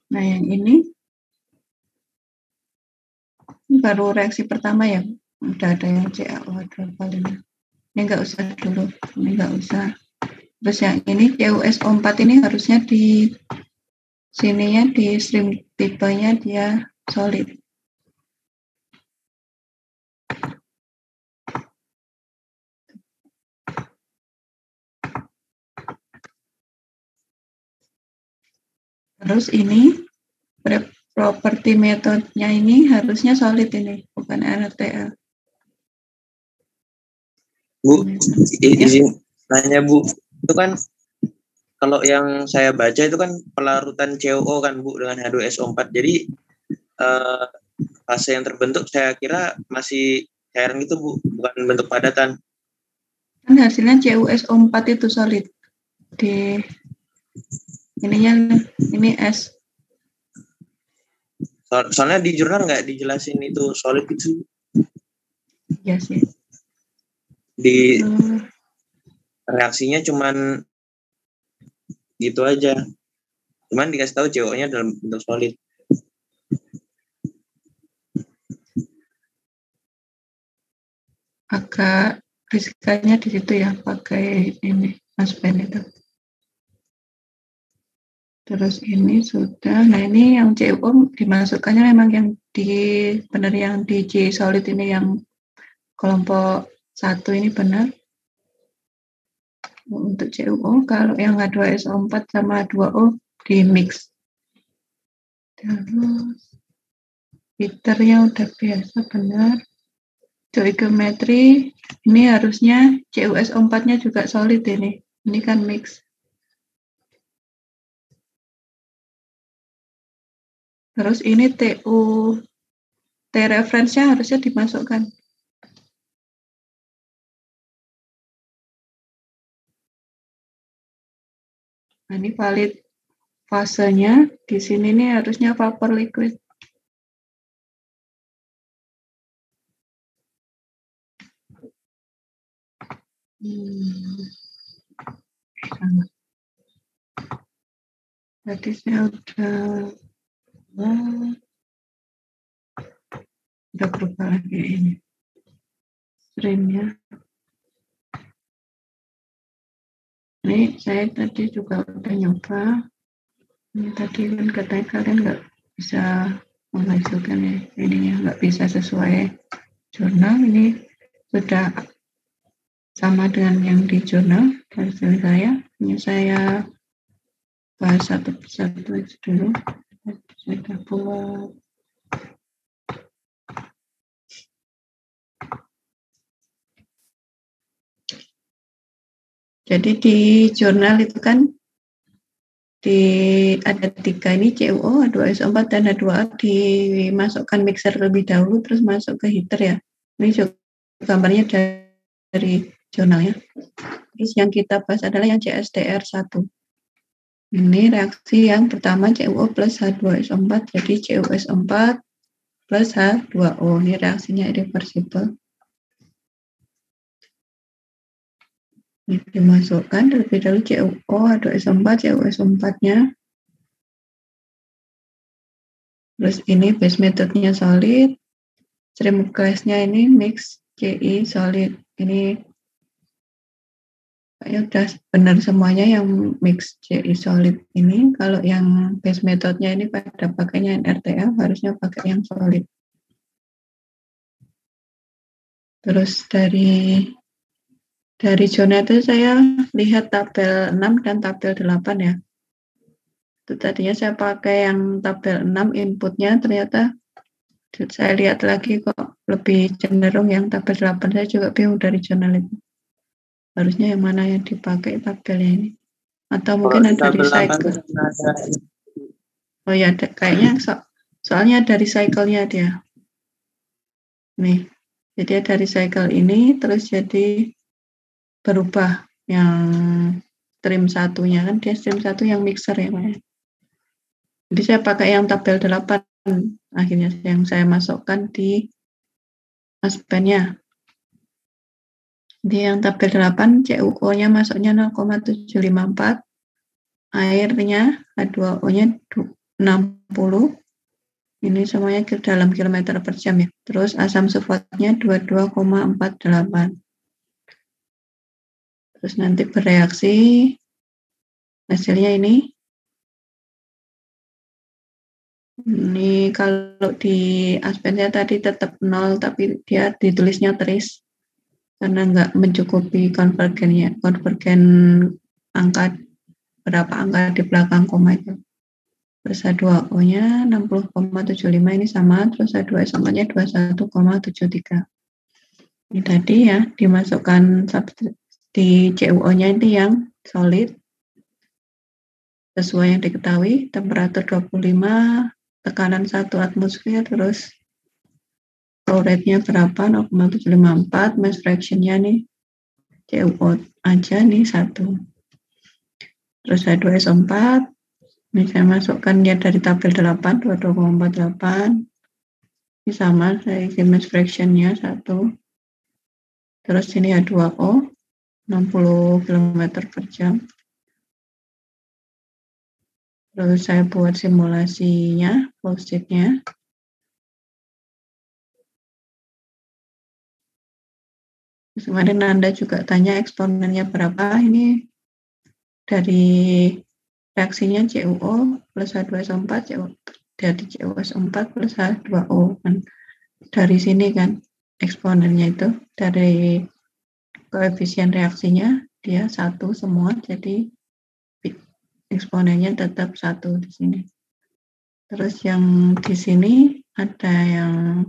Nah, yang ini baru reaksi pertama ya. Udah ada yang CaO paling. Ini enggak usah dulu. Ini enggak usah. Terus yang ini CuSO4 ini harusnya di sininya di stream tipenya dia solid. Terus ini properti metodenya ini harusnya solid ini, bukan RTL. Bu, izin nanya Bu, itu kan kalau yang saya baca itu kan pelarutan CuO kan Bu dengan H2SO4, jadi fase yang terbentuk saya kira masih cairan itu Bu, bukan bentuk padatan. Kan hasilnya CuSO4 itu solid. Di ininya ini S. Soalnya di jurnal nggak dijelasin itu solid itu. Iya sih. Di reaksinya cuman gitu aja. Cuman dikasih tahu CO-nya dalam bentuk solid. Agak riskannya di situ ya pakai ini Aspen itu. Terus ini sudah. Nah ini yang CuO dimasukkannya memang yang di benar yang di J solid ini yang kelompok 1 ini benar. Untuk CuO, kalau yang H2SO4 sama H2O di mix. Terus filternya udah biasa benar. Stoichiometry ini harusnya CuSO4-nya juga solid ini. Ini kan mix. Terus ini T reference-nya harusnya dimasukkan. Nah, ini valid fasenya di sini nih harusnya vapor liquid. Tadi saya udah berubah lagi ini streamnya. Ini saya tadi juga udah nyoba. Ini tadi kan katanya kalian nggak bisa menghasilkan ya, ininya nggak bisa sesuai jurnal. Ini sudah sama dengan yang di jurnal hasil saya. Ini saya bahas satu persatu aja dulu. Sudah buat. Jadi di jurnal itu kan ada 3 ini CuO, H2SO4 dan H2A dimasukkan mixer terlebih dahulu terus masuk ke heater ya. Ini juga gambarnya dari jurnalnya. Terus yang kita bahas adalah yang CSTR1. Ini reaksi yang pertama CuO plus H2SO4 jadi CuSO4 plus H2O. Ini reaksinya irreversible. Ini dimasukkan terlebih dahulu CuO, H2SO4, CuSO4-nya. Terus ini base metodenya solid. Stream class-nya ini mix CI solid. Ini kayaknya udah benar semuanya yang mix CI solid ini. Kalau yang base metodenya ini pada pakainya NRTL harusnya pakai yang solid. Terus dari zona itu saya lihat tabel 6 dan tabel 8 ya. Itu tadinya saya pakai yang tabel 6 inputnya, ternyata saya lihat lagi kok lebih cenderung yang tabel 8. Saya juga bingung dari jurnal itu. Harusnya yang mana yang dipakai tabelnya ini. Atau mungkin ada recycle. Oh ya, kayaknya soalnya dari cycle-nya dia. Nih, jadi ada recycle ini, terus jadi berubah yang stream satunya kan dia stream 1 yang mixer ya Pak ya. Jadi saya pakai yang tabel 8 akhirnya yang saya masukkan di Aspen-nya. Di yang tabel 8 CuO-nya masuknya 0,754 airnya H2O-nya 60. Ini semuanya dalam kilometer per jam ya. Terus asam sulfatnya 22,48. Terus nanti bereaksi, hasilnya ini. Ini kalau di aspennya tadi tetap 0, tapi dia ditulisnya tris. Karena nggak mencukupi konvergen angka, berapa angka di belakang koma itu. Terus H2O-nya 60,75 ini sama, terus H2SO4-nya 21,73. Ini tadi ya, dimasukkan di CuO-nya ini yang solid, sesuai yang diketahui, temperatur 25, tekanan 1 atmosfer, terus flow rate-nya berapa, 0,754, mass fraction-nya nih, CuO aja nih 1. Terus H2SO4, ini saya masukkan ya dari tabel 8, 22,48. Ini sama, saya isi mass fraction-nya 1. Terus ini H2O, 60 km per jam. Terus saya buat simulasinya, flow state-nya. Kemarin Anda juga tanya eksponennya berapa. Ini dari reaksinya CuO plus H2SO4, dari CuO4 plus H2O. Kan. Dari sini kan eksponennya itu, dari koefisien reaksinya, dia 1 semua, jadi eksponennya tetap 1 di sini. Terus yang di sini ada yang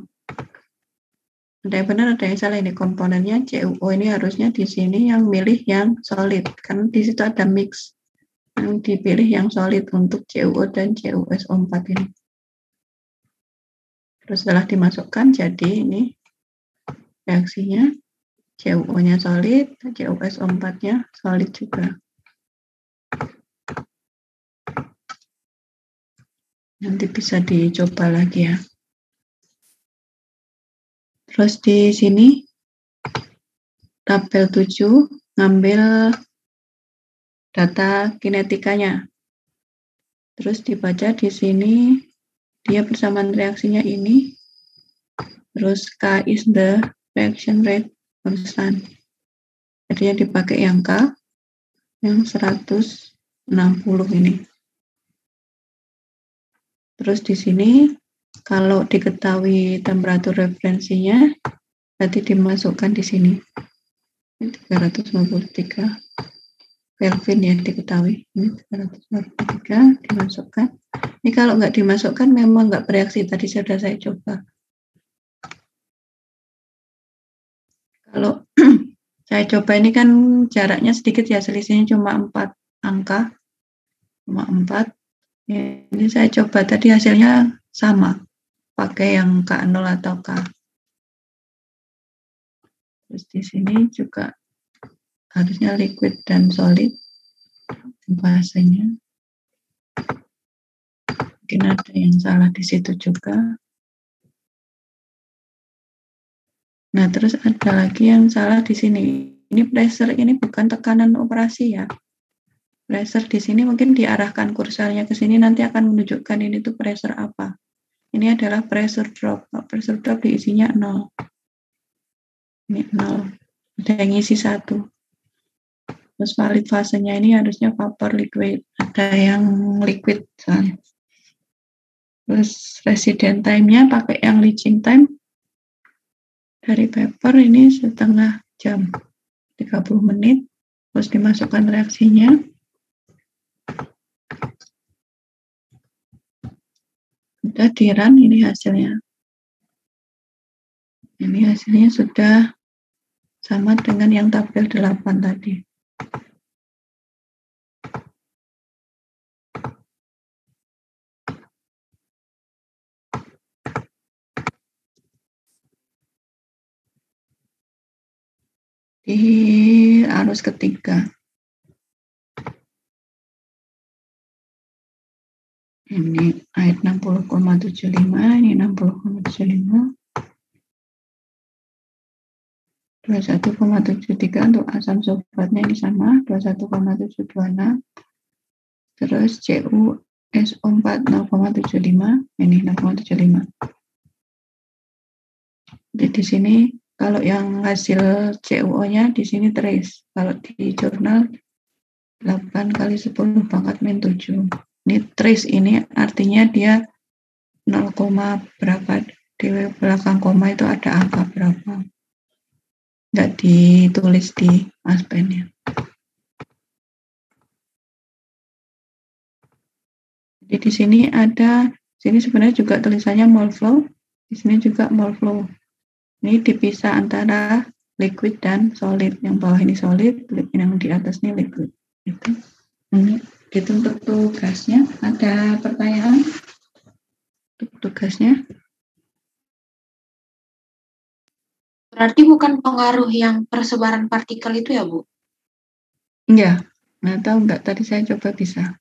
benar, ada yang salah ini komponennya. CuO ini harusnya di sini yang milih yang solid, karena di situ ada mix. Yang dipilih yang solid untuk CuO dan CuSO4 ini. Terus setelah dimasukkan, jadi ini reaksinya, CuO-nya solid, CuSO4-nya solid juga. Nanti bisa dicoba lagi ya. Terus di sini, tabel 7, ngambil data kinetikanya. Terus dibaca di sini, dia persamaan reaksinya ini. Terus K is the reaction rate constant. Jadi yang dipakai yang K, yang 160 ini. Terus di sini, kalau diketahui temperatur referensinya, berarti dimasukkan di sini. 353 Kelvin ya diketahui. Ini 353 dimasukkan. Ini kalau nggak dimasukkan memang nggak bereaksi. Tadi sudah saya coba. Kalau saya coba ini kan jaraknya sedikit ya, selisihnya cuma 4 angka. Cuma 4. Ini saya coba tadi hasilnya sama. Pakai yang K0 atau K. Terus di sini juga harusnya liquid dan solid bahasanya. Mungkin ada yang salah di situ juga. Nah, terus ada lagi yang salah di sini. Ini pressure, ini bukan tekanan operasi ya. Pressure di sini mungkin diarahkan kursornya ke sini, nanti akan menunjukkan ini tuh pressure apa. Ini adalah pressure drop. Pressure drop diisinya 0. Ini 0. Ada yang isi 1. Terus valid fasenya ini harusnya vapor liquid. Ada yang liquid soalnya. Terus resident time-nya pakai yang leaching time. Dari paper ini setengah jam. 30 menit. Terus dimasukkan reaksinya. Sudah di-run ini hasilnya. Ini hasilnya sudah sama dengan yang tabel 8 tadi. Di arus ketiga. Ini air 60,75, ini 60,75. 21,73 untuk asam sulfatnya ini sama, 21,726. Terus CuSO4 0,75, ini 0,75. Jadi di sini kalau yang hasil CuO-nya di sini trace. Kalau di jurnal 8 kali 10 pangkat min 7. Ini trace ini artinya dia 0, berapa, di belakang koma itu ada angka berapa. Nggak ditulis di aspennya. Jadi di sini ada, sini sebenarnya juga tulisannya mole flow, di sini juga mole flow. Ini dipisah antara liquid dan solid. Yang bawah ini solid, yang di atas ini liquid. Gitu. Ini gitu untuk tugasnya. Ada pertanyaan untuk tugasnya? Berarti bukan pengaruh yang persebaran partikel itu ya, Bu? Iya. Nggak tahu nggak, tadi saya coba bisa.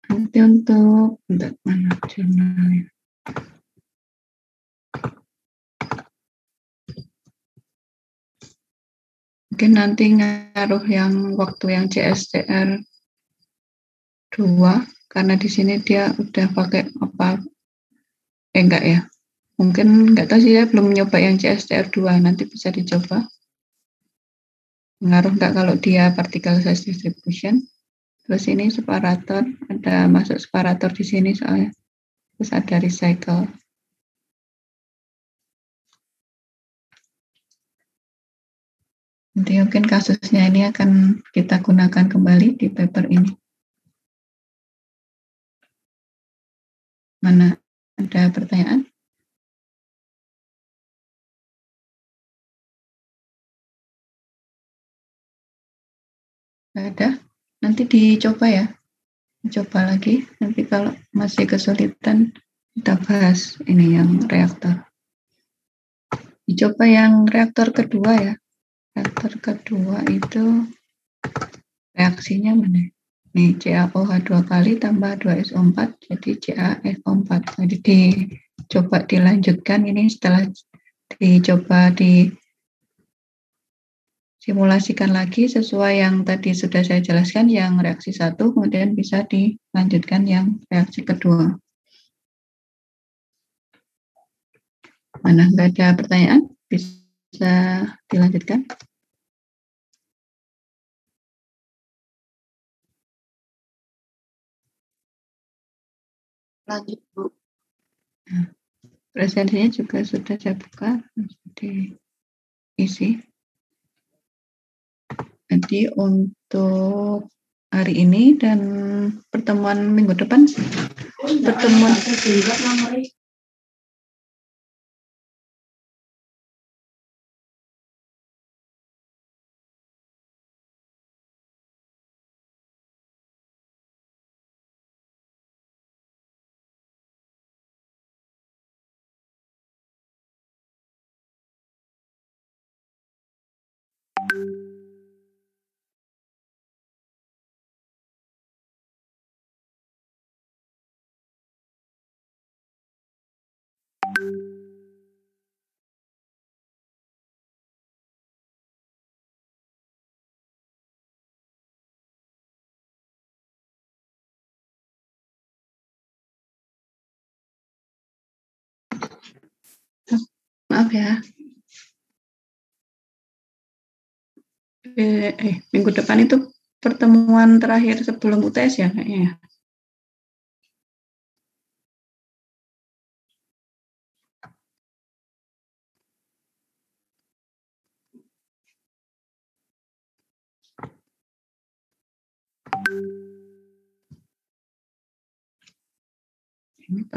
Nanti untuk mana jurnalnya? Mungkin nanti ngaruh yang waktu yang CSTR 2, karena di sini dia udah pakai apa? Enggak ya? Mungkin enggak tahu sih, ya belum nyoba yang CSTR 2, nanti bisa dicoba. Ngaruh enggak kalau dia particle size distribution? Terus ini separator, ada masuk separator di sini soalnya. Terus ada recycle. Nanti mungkin kasusnya ini akan kita gunakan kembali di paper ini. Mana ada pertanyaan? Nggak ada? Nanti dicoba ya. Coba lagi, nanti kalau masih kesulitan kita bahas ini yang reaktor. Dicoba yang reaktor kedua ya. Reaktor kedua itu reaksinya mana? Nih, CaOH 2 kali tambah 2SO4 jadi CaSO4. Jadi dicoba dilanjutkan ini setelah dicoba simulasikan lagi sesuai yang tadi sudah saya jelaskan, yang reaksi 1, kemudian bisa dilanjutkan yang reaksi kedua. Mana nggak ada pertanyaan? Bisa dilanjutkan? Lanjut, Bu. Presentasinya juga sudah saya buka, diisi. Jadi untuk hari ini dan pertemuan minggu depan, pertemuan maaf ya. Minggu depan itu pertemuan terakhir sebelum UTS ya kayaknya ya.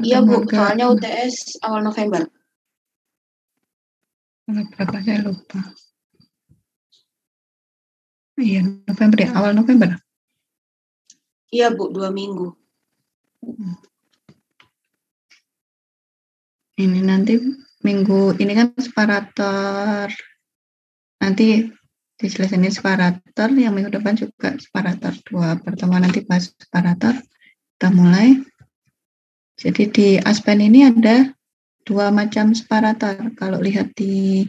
Iya, Bu, soalnya UTS awal November. Berapa saya lupa. Iya, November ya, awal November. Iya, Bu, 2 minggu. Ini nanti minggu ini kan separator. Nanti diselesaikan separator, yang minggu depan juga separator 2. Pertemuan nanti bahas separator. Kita mulai. Jadi di Aspen ini ada 2 macam separator. Kalau lihat di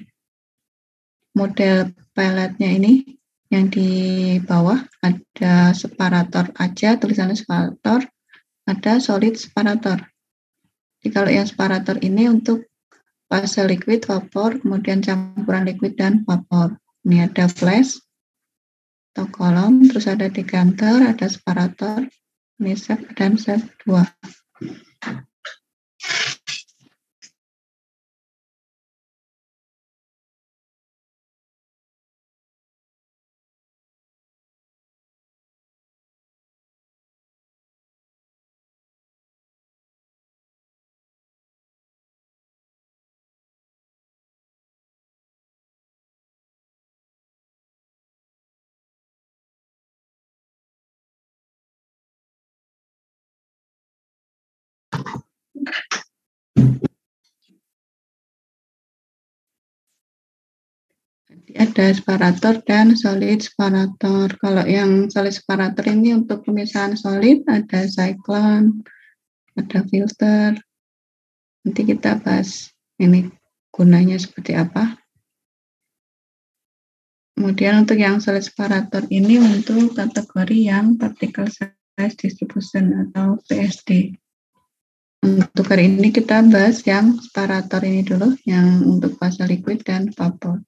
model peletnya ini, yang di bawah ada separator aja, tulisannya separator, ada solid separator. Jadi kalau yang separator ini untuk fase liquid, vapor, kemudian campuran liquid dan vapor. Ini ada flash atau kolom, terus ada decanter, ada separator, ini SEP dan SEP 2. Ada separator dan solid separator. Kalau yang solid separator ini untuk pemisahan solid ada cyclone, ada filter. Nanti kita bahas ini gunanya seperti apa. Kemudian untuk yang solid separator ini untuk kategori yang particle size distribution atau PSD. Untuk hari ini kita bahas yang separator ini dulu, yang untuk fase liquid dan vapor.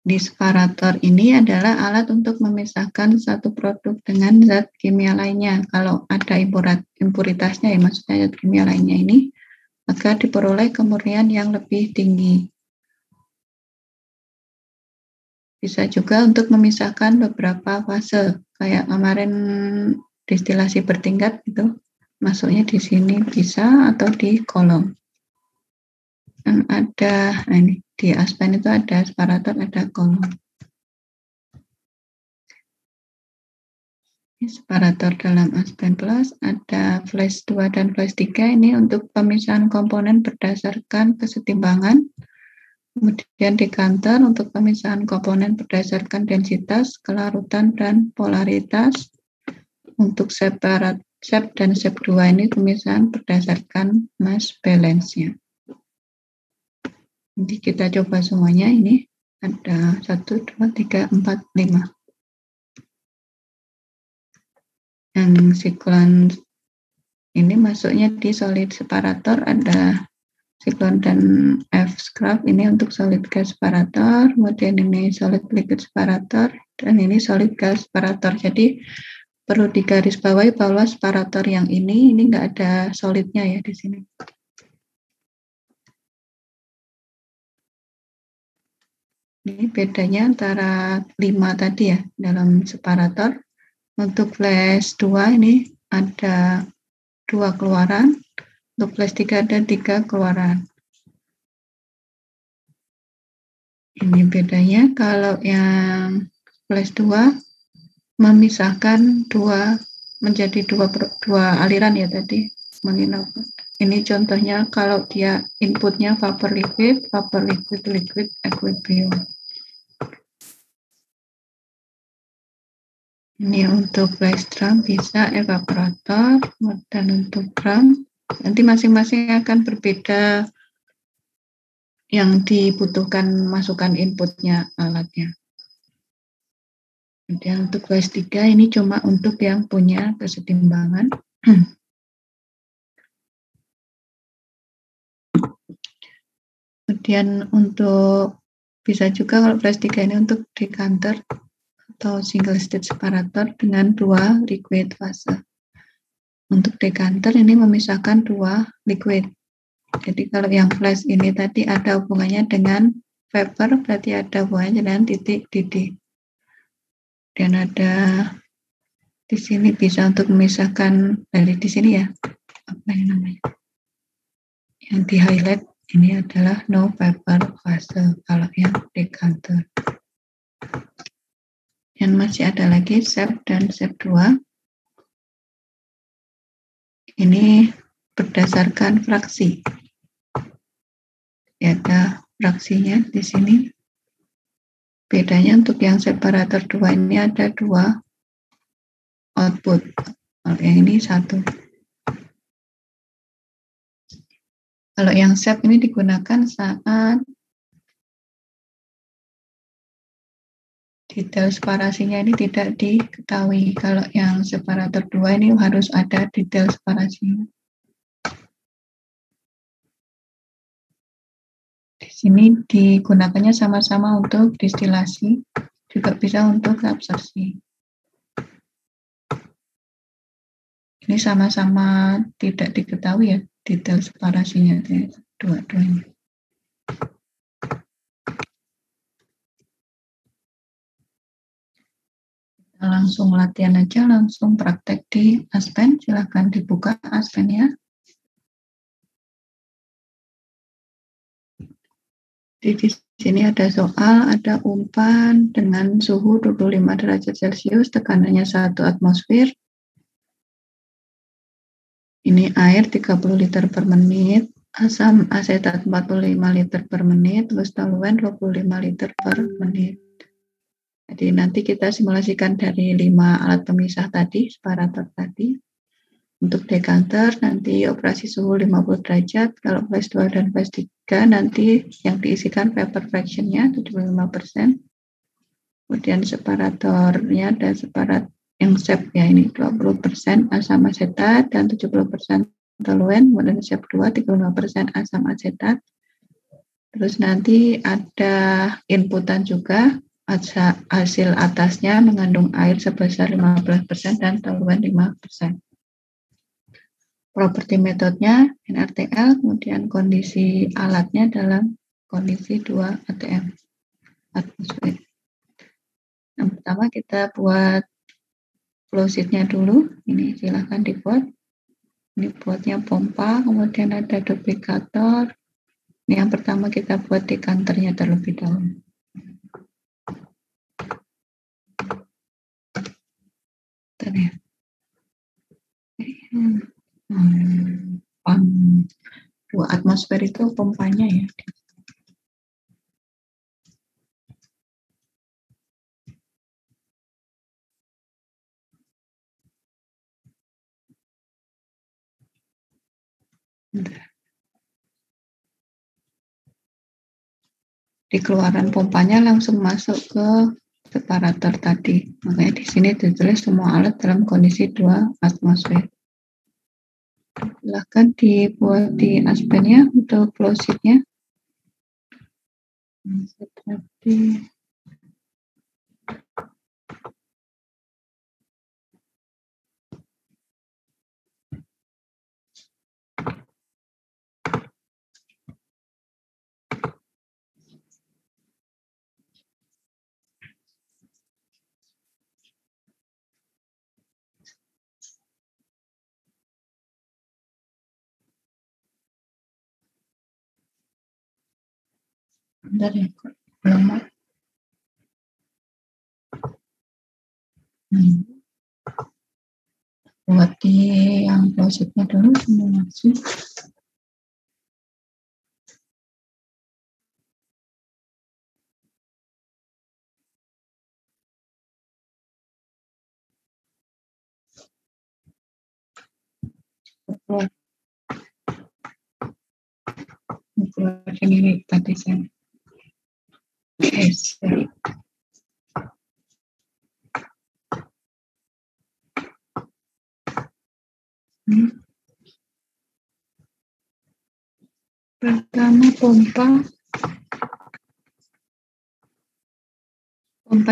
Di separator ini adalah alat untuk memisahkan satu produk dengan zat kimia lainnya. Kalau ada impuritasnya, ya maksudnya zat kimia lainnya ini, maka diperoleh kemurnian yang lebih tinggi. Bisa juga untuk memisahkan beberapa fase, kayak kemarin distilasi bertingkat itu, masuknya di sini bisa atau di kolom. Dan ada, nah ini di Aspen itu ada separator, ada kolom. Ini separator dalam Aspen Plus, ada flash 2 dan flash 3 ini untuk pemisahan komponen berdasarkan kesetimbangan. Kemudian decanter untuk pemisahan komponen berdasarkan densitas, kelarutan, dan polaritas. Untuk SEP dan SEP 2 ini pemisahan berdasarkan mass balance-nya. Nanti kita coba semuanya, ini ada 1, 2, 3, 4, 5. Yang siklon ini masuknya di solid separator, ada siklon dan F-scrap ini untuk solid gas separator, kemudian ini solid liquid separator, dan ini solid gas separator. Jadi perlu digarisbawahi bahwa separator yang ini nggak ada solidnya ya di sini. Ini bedanya antara 5 tadi ya dalam separator. Untuk flash 2 ini ada 2 keluaran, untuk flash 3 ada 3 keluaran. Ini bedanya, kalau yang flash 2 memisahkan menjadi dua aliran ya tadi. Ini contohnya kalau dia inputnya vapor liquid, liquid, equilibrium. Ini untuk flash drum bisa evaporator, dan untuk drum nanti masing-masing akan berbeda yang dibutuhkan masukan inputnya alatnya. Kemudian untuk flash 3 ini cuma untuk yang punya kesetimbangan. Kemudian untuk bisa juga kalau flash 3 ini untuk decanter atau single state separator dengan 2 liquid fase. Untuk decanter ini memisahkan 2 liquid. Jadi kalau yang flash ini tadi ada hubungannya dengan vapor, berarti ada hubungannya dengan titik didih. Dan ada di sini bisa untuk memisahkan dari di sini ya, apa yang namanya? Yang di highlight ini adalah no vapor fase kalau yang decanter. Dan masih ada lagi SEP dan SEP 2. Ini berdasarkan fraksi. Ya, ada fraksinya di sini. Bedanya untuk yang separator 2 ini ada 2 output. Kalau yang ini 1. Kalau yang SEP ini digunakan saat detail separasinya ini tidak diketahui. Kalau yang separator 2 ini harus ada detail separasinya. Di sini digunakannya sama-sama untuk distilasi, juga bisa untuk absorpsi. Ini sama-sama tidak diketahui ya, detail separasinya dua-duanya. Kita langsung latihan aja, langsung praktek di Aspen. Silahkan dibuka Aspen ya. Di sini ada soal, ada umpan dengan suhu 25 derajat Celcius, tekanannya 1 atmosfer. Ini air 30 liter per menit, asam asetat 45 liter per menit, terus toluen 25 liter per menit. Jadi nanti kita simulasikan dari 5 alat pemisah tadi, separator tadi. Untuk dekanter nanti operasi suhu 50 derajat, kalau phase 2 dan phase 3 nanti yang diisikan vapor fraction-nya 75%. Kemudian separatornya ada separat yang SEP ya, ini 20% asam asetat dan 70% toluen, kemudian SEP 2 35% asam asetat. Terus nanti ada inputan juga, hasil atasnya mengandung air sebesar 15% dan toluen 5%. Properti metodenya NRTL, kemudian kondisi alatnya dalam kondisi 2 atm atmosfer. Yang pertama kita buat flow sheet-nya dulu. Ini silahkan dibuat. Ini buatnya pompa, kemudian ada duplikator. Ini yang pertama kita buat dekanternya terlebih dahulu. Bentar ya. 2 atmosfer itu pompanya ya. Di keluaran pompanya langsung masuk ke separator tadi. Makanya di sini ditulis semua alat dalam kondisi 2 atmosfer. Silahkan dibuat di Aspen-nya untuk flow sheet-nya. Seperti bentar ya, belum. Buat di yang flow sheet-nya dulu simulasi. Buat ini tadi saya geser. Pertama pompa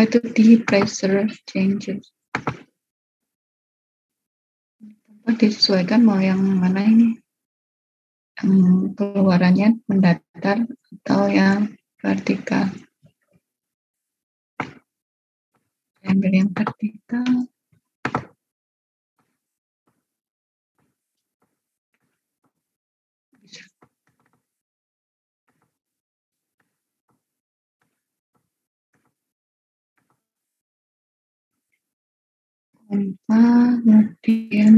itu di pressure changes. Pompa disesuaikan mau yang mana ini, yang keluarannya mendatar atau yang vertikal. Ambil yang vertikal. Pompa, kemudian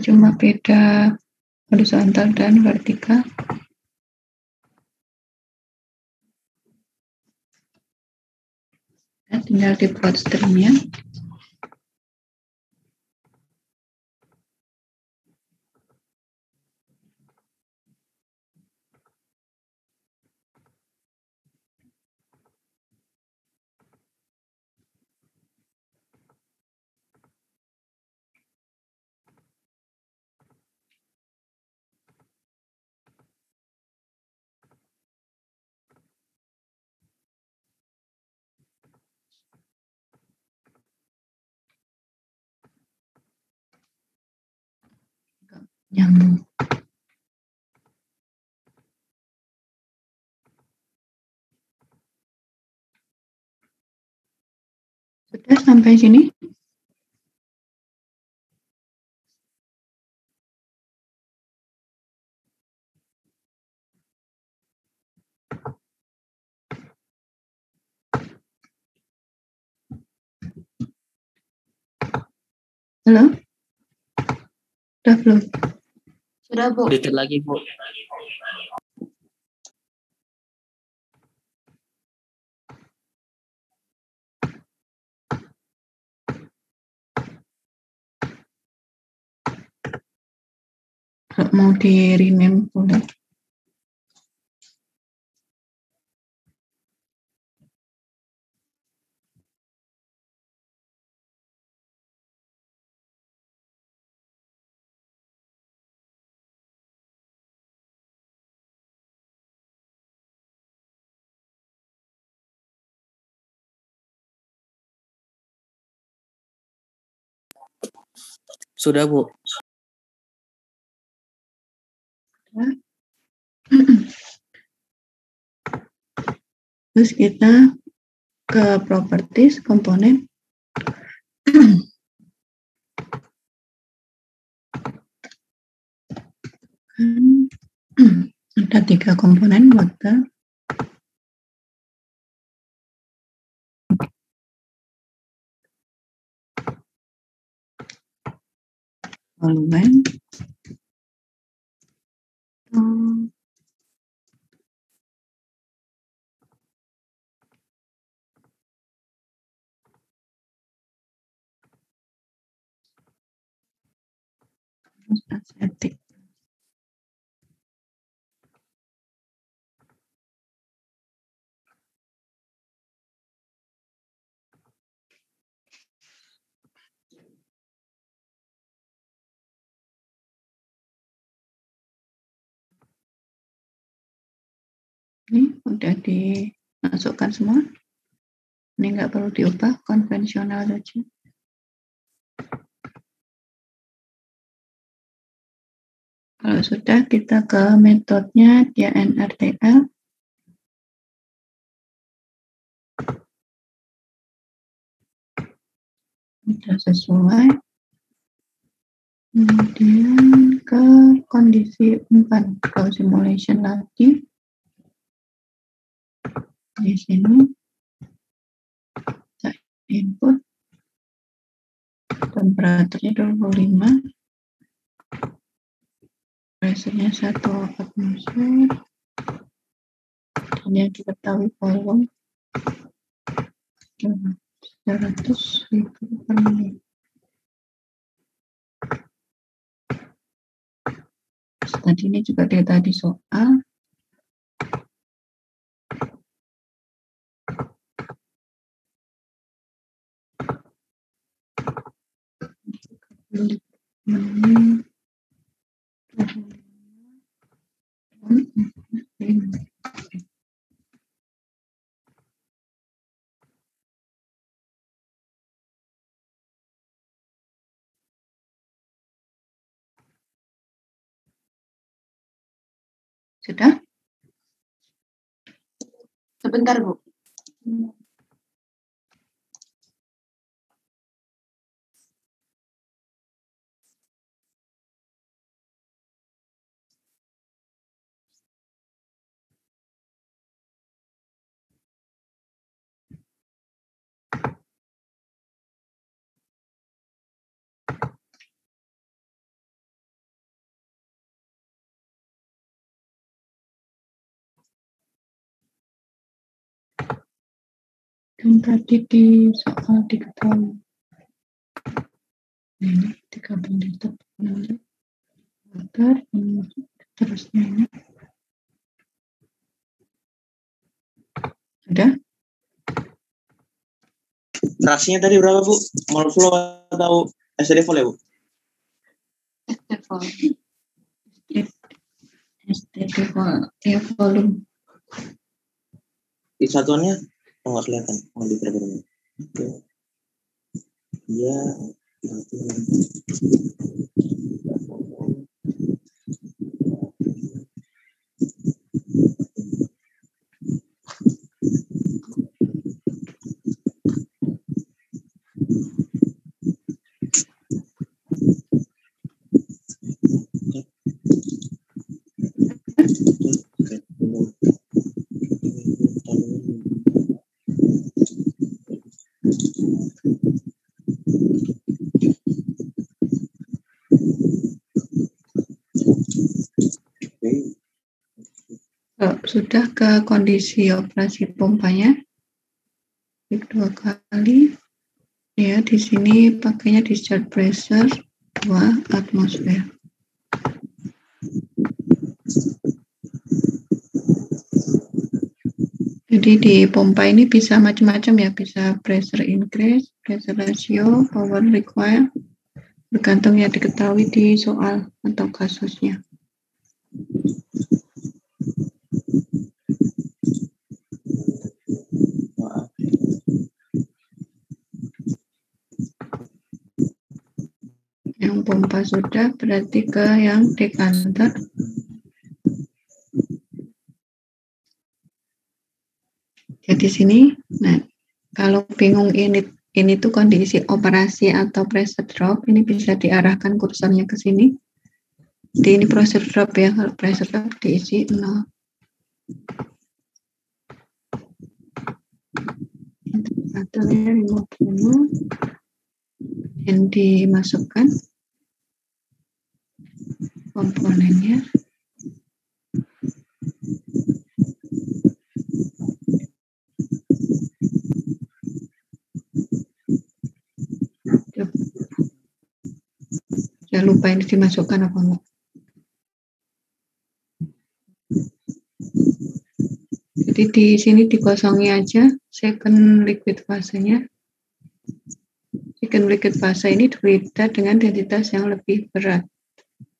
cuma beda horizontal dan vertikal. Ya, tinggal dibuat stringnya. Nyambung. Sudah sampai sini? Halo? Sudah belum? Sudah, Bu. Dikit lagi, Bu. Kalau mau di rename boleh. Sudah, Bu. Terus kita ke properties komponen. Ada 3 komponen water, solvent, terus asetik. Ini udah dimasukkan semua. Ini nggak perlu diubah, konvensional saja. Kalau sudah, kita ke metodenya DNRTL. Sudah sesuai. Kemudian ke kondisi 4, ke simulation lagi. Di sini kita input temperaturnya 25, pressure-nya 1 atmosfer, ini yang diketahui volume 100.000 per menit. Tadi ini juga tadi soal. Sudah? Sebentar, Bu. yang tadi di soal diketahui. Ini 30 liter water, terusnya ini. Ada? Fraksinya tadi berapa, Bu? Mol flow atau STD vol ya, Bu? STD ya, volume. Di satuannya nggak kelihatan. Mau diperbarui. Oke. Ya. Sudah ke kondisi operasi pompanya, klik 2 kali. Ya, di sini pakainya discharge pressure 2 atmosfer. Jadi di pompa ini bisa macam-macam ya, bisa pressure increase, pressure ratio, power required, bergantung yang diketahui di soal atau kasusnya. Yang pompa sudah, berarti ke yang dekanter. Jadi sini, nah kalau bingung ini tuh kondisi operasi atau pressure drop, ini bisa diarahkan kursornya ke sini. Jadi ini pressure drop ya, kalau pressure drop diisi 0. Temperaturnya 50 dan dimasukkan komponennya. Jangan lupa ini dimasukkan apa enggak. Jadi di sini dikosongi aja second liquid fasenya. Second liquid fase ini berbeda dengan densitas yang lebih berat.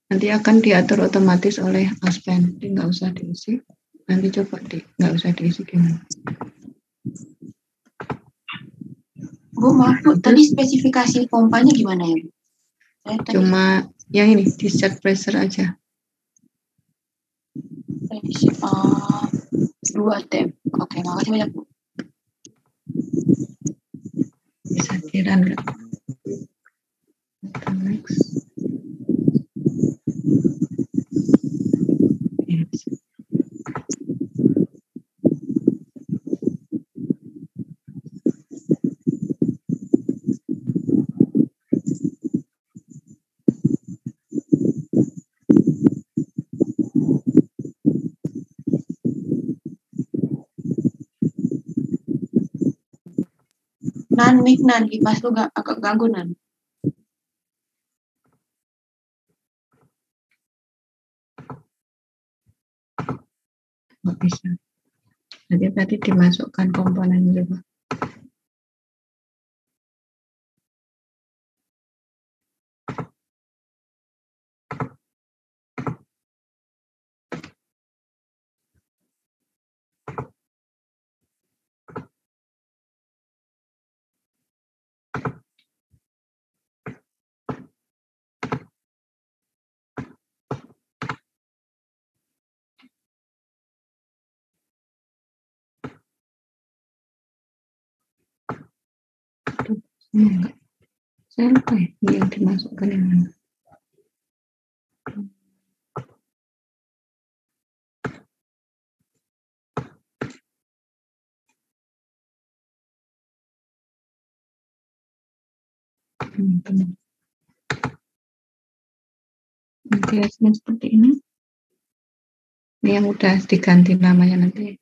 Nanti akan diatur otomatis oleh Aspen. Jadi nggak usah diisi. Nanti coba nggak usah diisi gimana. Bu, maaf Bu, tadi spesifikasi pompanya gimana ya Bu? Cuma yang ini, discharge pressure aja. 2 tem. Oke, makasih banyak Bu. Bisa kira nggak? Next. Yes. Nan, mic Nan, kipas lu agak ganggu Nan. Nggak bisa. Nanti tadi dimasukkan komponen juga. Enggak. Saya lupa ya, ini yang dimasukkan yang mana. Benar. Nanti hasilnya seperti ini. Ini yang udah diganti namanya nanti.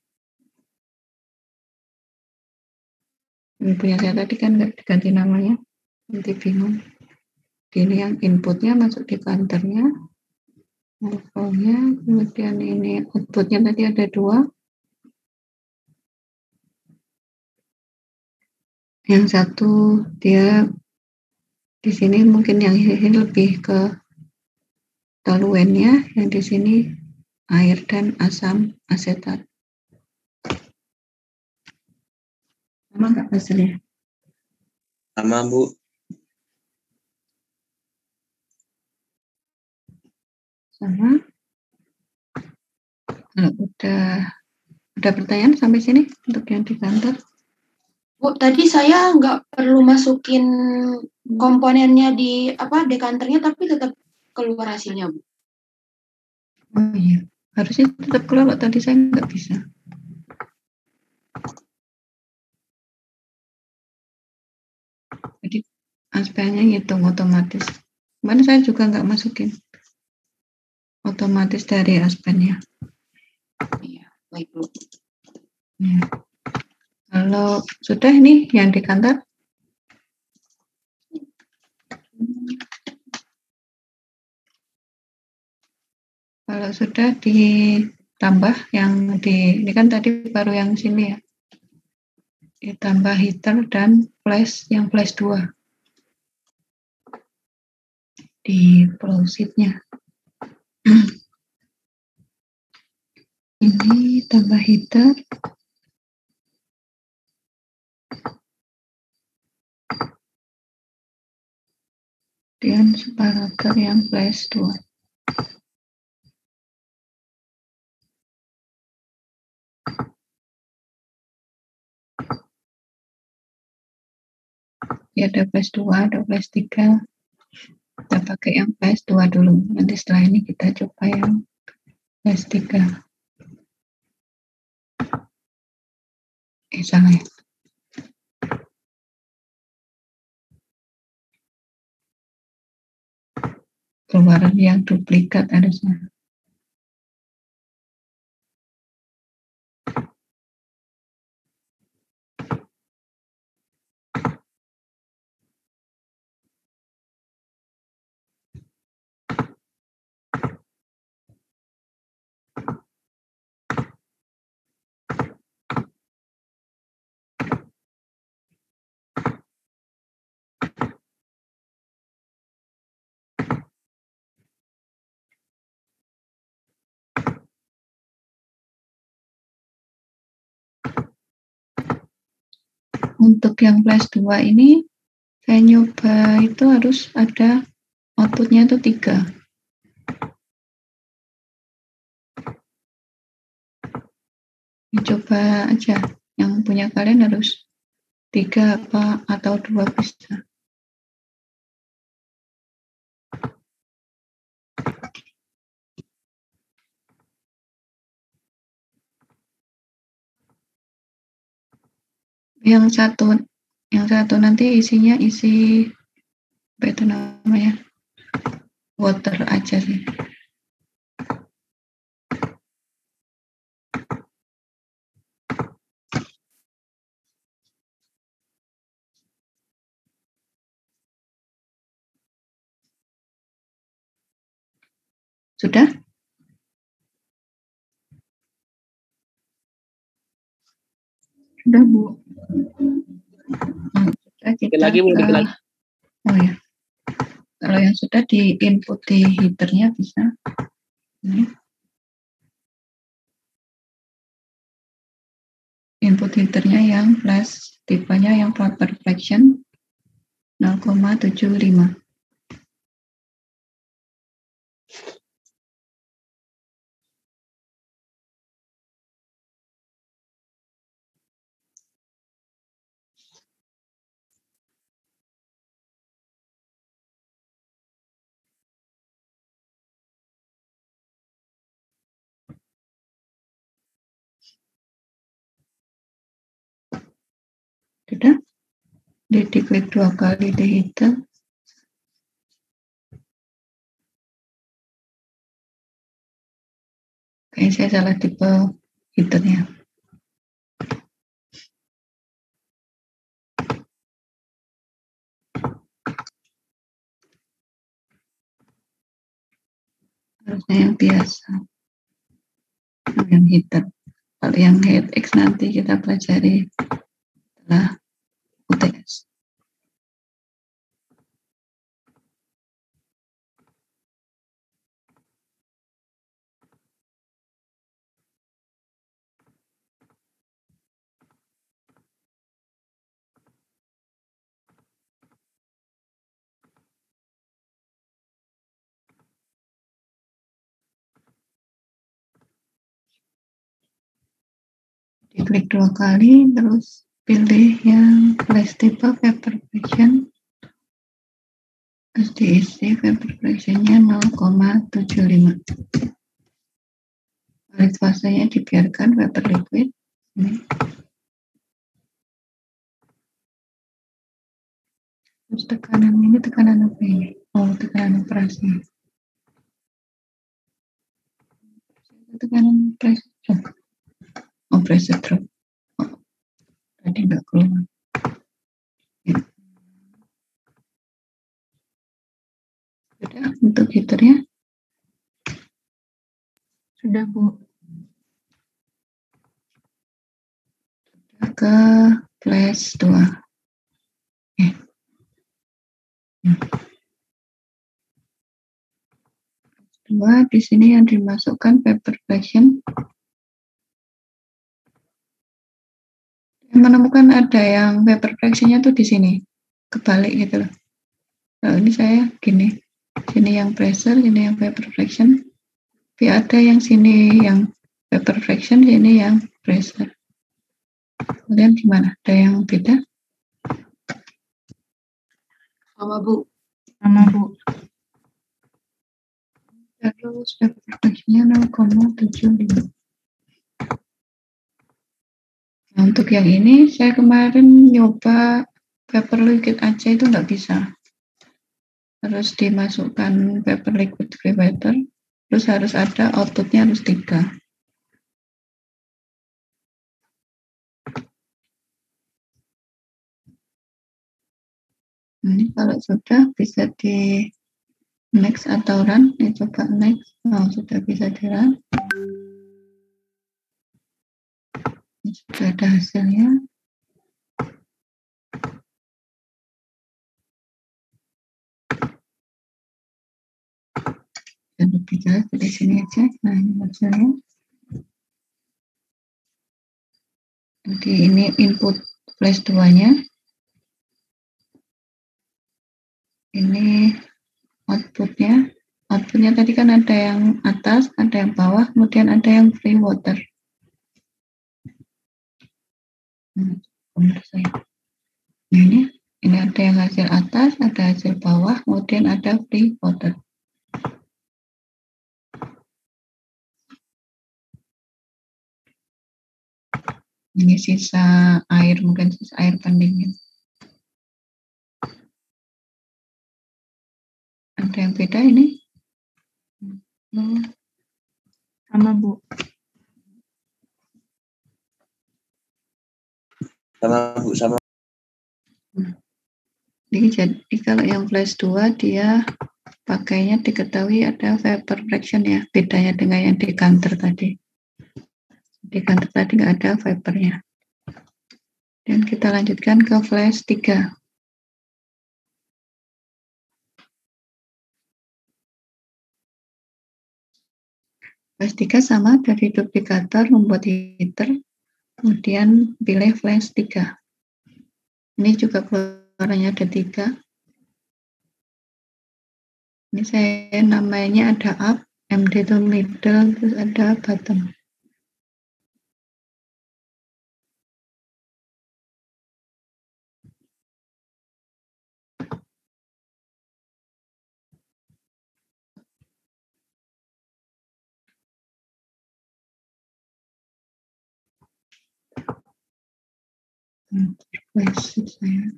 Punya saya tadi kan nggak diganti namanya, nanti bingung. Ini yang inputnya masuk di counternya, levelnya, kemudian ini outputnya tadi ada 2. Yang satu dia di sini mungkin yang ini lebih ke toluennya, yang di sini air dan asam asetat. Sama nggak hasilnya? Sama, Bu. Sama. Nah, udah pertanyaan sampai sini untuk yang di kantor? Bu, tadi saya nggak perlu masukin komponennya di dekanternya, tapi tetap keluar hasilnya, Bu. Oh iya, harusnya tetap keluar kok, tadi saya nggak bisa. Jadi aspeknya ngitung otomatis. Kemarin saya juga nggak masukin otomatis dari aspennya. Iya, baik, Bu. Ya. Kalau sudah ini yang di kantor? Kalau sudah ditambah yang ini kan tadi baru yang sini ya. Ditambah heater dan flash, yang flash 2 di flow sheet-nya. Ini tambah heater, dan separator yang flash 2. Ya, ada flash 2, ada flash 3. Kita pakai yang flash 2 dulu. Nanti setelah ini kita coba yang flash 3. Salah ya. Keluaran yang duplikat harusnya. Untuk yang flash 2 ini saya nyoba itu harus ada outputnya itu 3. Coba aja, yang punya kalian harus 3 apa atau 2 bisa. Yang satu nanti isinya isi apa itu namanya, water aja sih. Sudah? Sudah, Bu. Nah, sudah kita Lagi, Bu, dikit lagi. Oh ya. Kalau yang sudah di input di heaternya bisa. Ini. Input heaternya yang flash, tipenya yang proper fraction 0,75. Sudah? Diklik 2 kali di heater. Kayaknya saya salah tipe heaternya. harusnya yang biasa, yang heater. Kalau yang headx nanti kita pelajari setelah UTS. Diklik 2 kali, terus pilih yang flash tipe paper fraction, terus diisi paper fractionnya 0,75. Balik fasenya dibiarkan paper liquid. Ini. Terus tekanan ini tekanan apa ini? Oh, tekanan operasi. Tekanan pressure. Oh, pressure drop. Oh, tadi nggak keluar. Ya. Sudah untuk heaternya? Sudah, Bu. Sudah ke flash 2. Dua, di sini yang dimasukkan paper fraction. Menemukan ada yang paper fractionnya tuh di sini, kebalik gitu loh. Nah, ini saya gini, sini yang pressure, sini yang paper fraction. Tapi ada yang sini yang paper fraction, sini yang pressure. Kemudian gimana? Ada yang beda? Sama Bu. Sama, Bu. Terus paper fractionnya 0,75. Nah, untuk yang ini saya kemarin nyoba paper liquid aja itu nggak bisa. Harus dimasukkan paper liquid free paper, terus harus ada outputnya harus 3. Ini kalau sudah bisa di next atau run, ya coba next. Oh, sudah bisa di run. Ini sudah ada hasilnya. Dan lebih jelas dari sini aja. Nah, ini hasilnya. Jadi ini input flash 2-nya. Ini outputnya. Outputnya tadi kan ada yang atas, ada yang bawah, kemudian ada yang free water. Nah, ini ada yang hasil atas, ada hasil bawah, kemudian ada free water. Ini sisa air, mungkin sisa air pendingin. Ada yang beda ini? Sama, Bu. Sama Bu, sama. Jadi kalau yang flash 2 dia pakainya diketahui ada vapor fraction ya, bedanya dengan yang decanter tadi. Decanter tadi nggak ada vapornya. Dan kita lanjutkan ke flash 3. Flash 3 sama, dari duplikator membuat heater, kemudian pilih flash 3. Ini juga keluarannya ada 3. Ini saya namanya ada up, MD itu middle, terus ada bottom. Flash saya.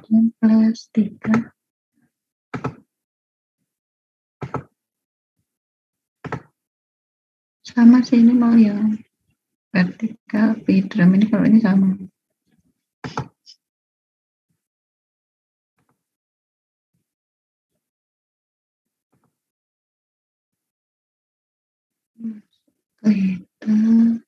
Dan flash 3. Sama sih, ini mau yang vertikal drum ini, kalau ini sama. Ke hitam.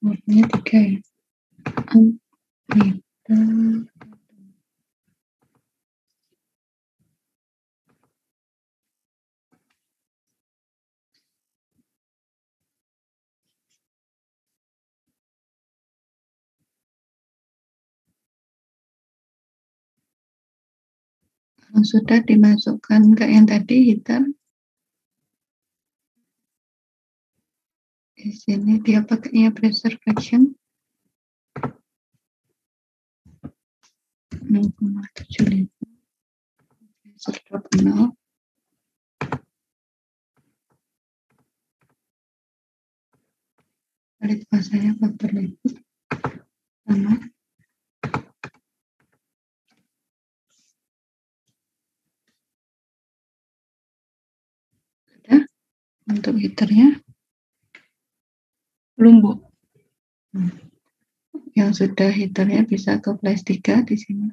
Warnanya 3 ya. Hitam. Kalau sudah dimasukkan ke yang tadi hitam, di sini dia pakainya pressure fraction 0,75, pressure drop 0. Kali kuasanya faktor liquid sama. Sudah. Untuk heaternya belum, Bu. Yang sudah heaternya bisa ke flash 3 di sini.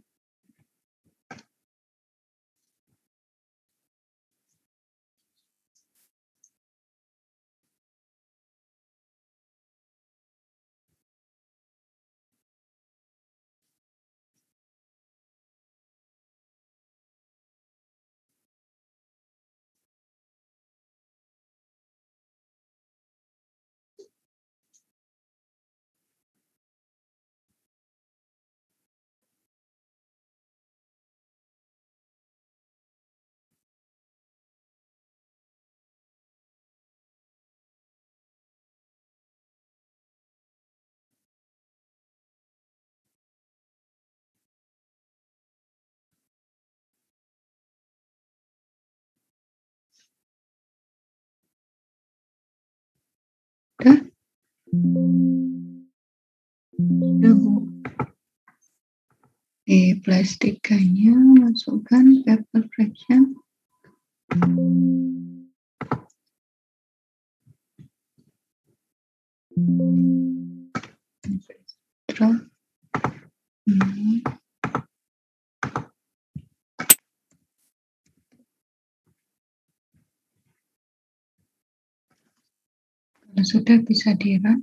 Sudah? Sudah, Bu. Di flash 3-nya masukkan vapor fraction. Drop. Kalau sudah bisa di-run.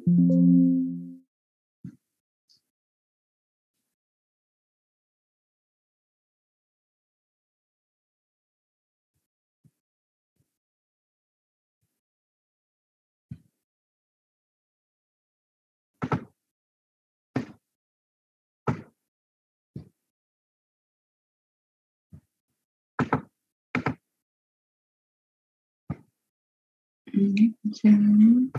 Ini jalan.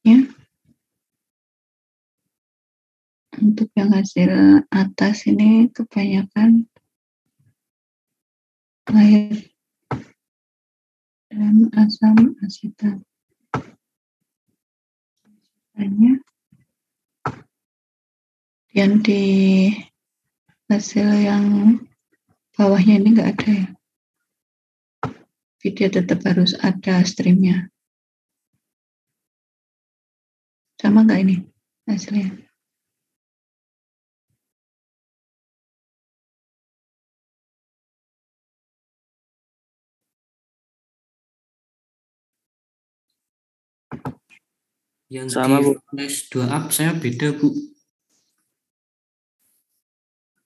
Ya. Untuk yang hasil atas ini kebanyakan air dan asam asetat. Hanya yang di hasil yang bawahnya ini nggak ada ya. Video tetap harus ada streamnya. Sama nggak ini hasilnya? Yang Sama, di Bu. flash 2 up saya beda, Bu.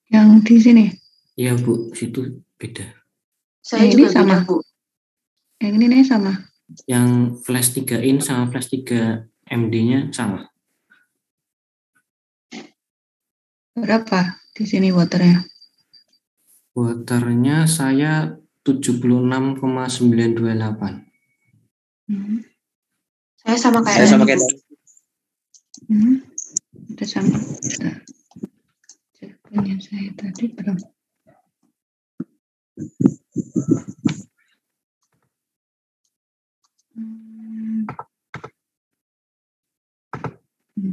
Yang di sini? Iya, Bu, situ beda. Saya Ini juga sama. beda, Bu. Yang ini nih sama. Yang flash 3 in sama flash 3 MD-nya sama. Berapa di sini waternya? Waternya saya 76,928. Saya sama kayak Saya sama Dani, kayak Bu. Dani. Udah sama. Bentar. Cek punya saya tadi belum.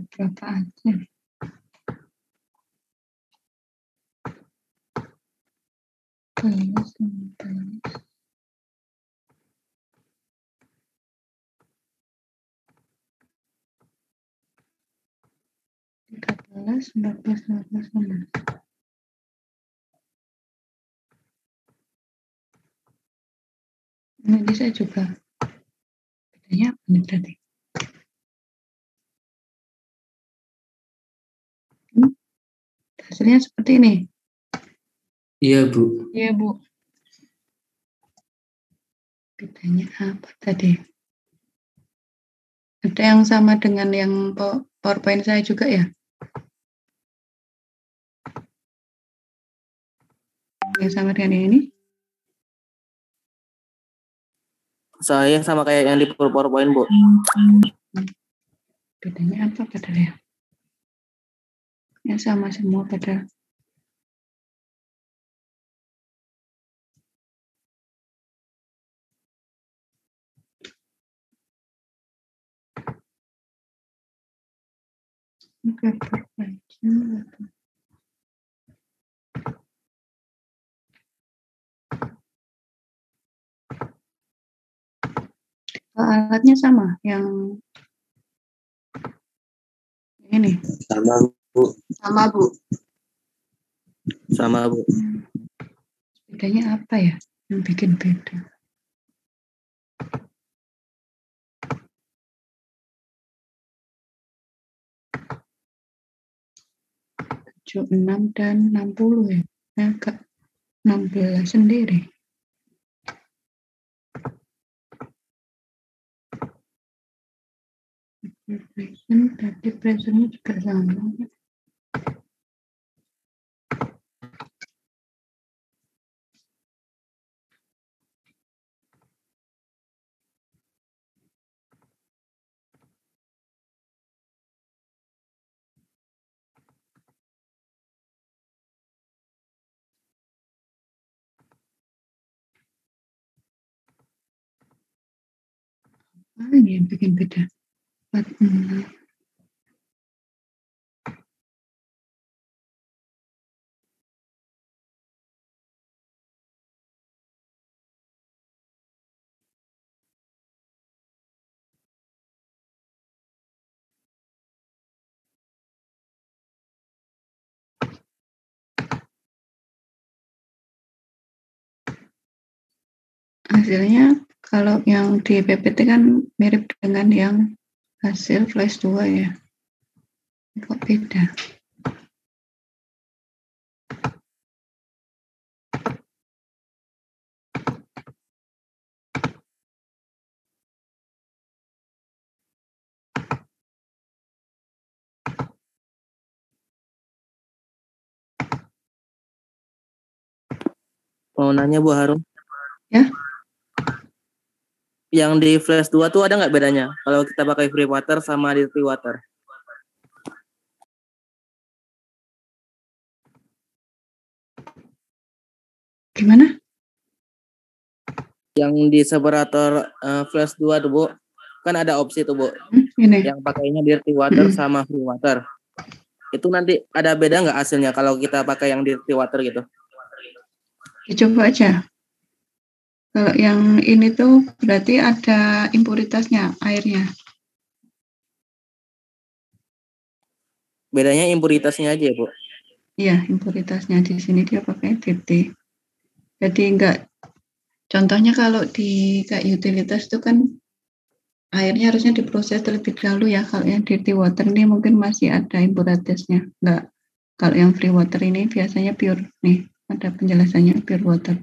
Berapa aja? Belas, 15. 13, 14, 15, 16. Ini bisa juga. Bedanya apa nih berarti? Hasilnya seperti ini. Iya, Bu. Iya, Bu. Bedanya apa tadi? Ada yang sama dengan yang PowerPoint saya juga ya? Yang sama dengan yang ini? Saya sama kayak yang di PowerPoint, Bu. Bedanya apa padahal ya? Yang sama semua padahal. Oke, PowerPoint. Alatnya sama, yang ini. Sama, Bu. Sama, Bu. Sama, Bu. Bedanya apa ya yang bikin beda? Tujuh, 6 dan 60 ya. Agak 16 sendiri. Present, tadi presentnya juga sama. Apa ini yang bikin beda? 46. Hasilnya kalau yang di PPT kan mirip dengan yang hasil flash 2 ya. Kok beda? Mau nanya, Bu Harum. Ya. Yang di Flash 2 tuh ada nggak bedanya kalau kita pakai free water sama dirty water? Gimana? Yang di separator Flash 2 tuh, Bu, kan ada opsi tuh, Bu. Ini. Yang pakainya dirty water sama free water. Itu nanti ada beda nggak hasilnya kalau kita pakai yang dirty water gitu? Coba aja. Kalau yang ini tuh berarti ada impuritasnya, airnya. Bedanya impuritasnya aja, Bu. Iya, impuritasnya di sini dia pakai DT. Jadi enggak, contohnya kalau di kayak utilitas itu kan airnya harusnya diproses terlebih dahulu ya. Kalau yang dirty water ini mungkin masih ada impuritasnya. Enggak. Kalau yang free water ini biasanya pure nih, ada penjelasannya pure water.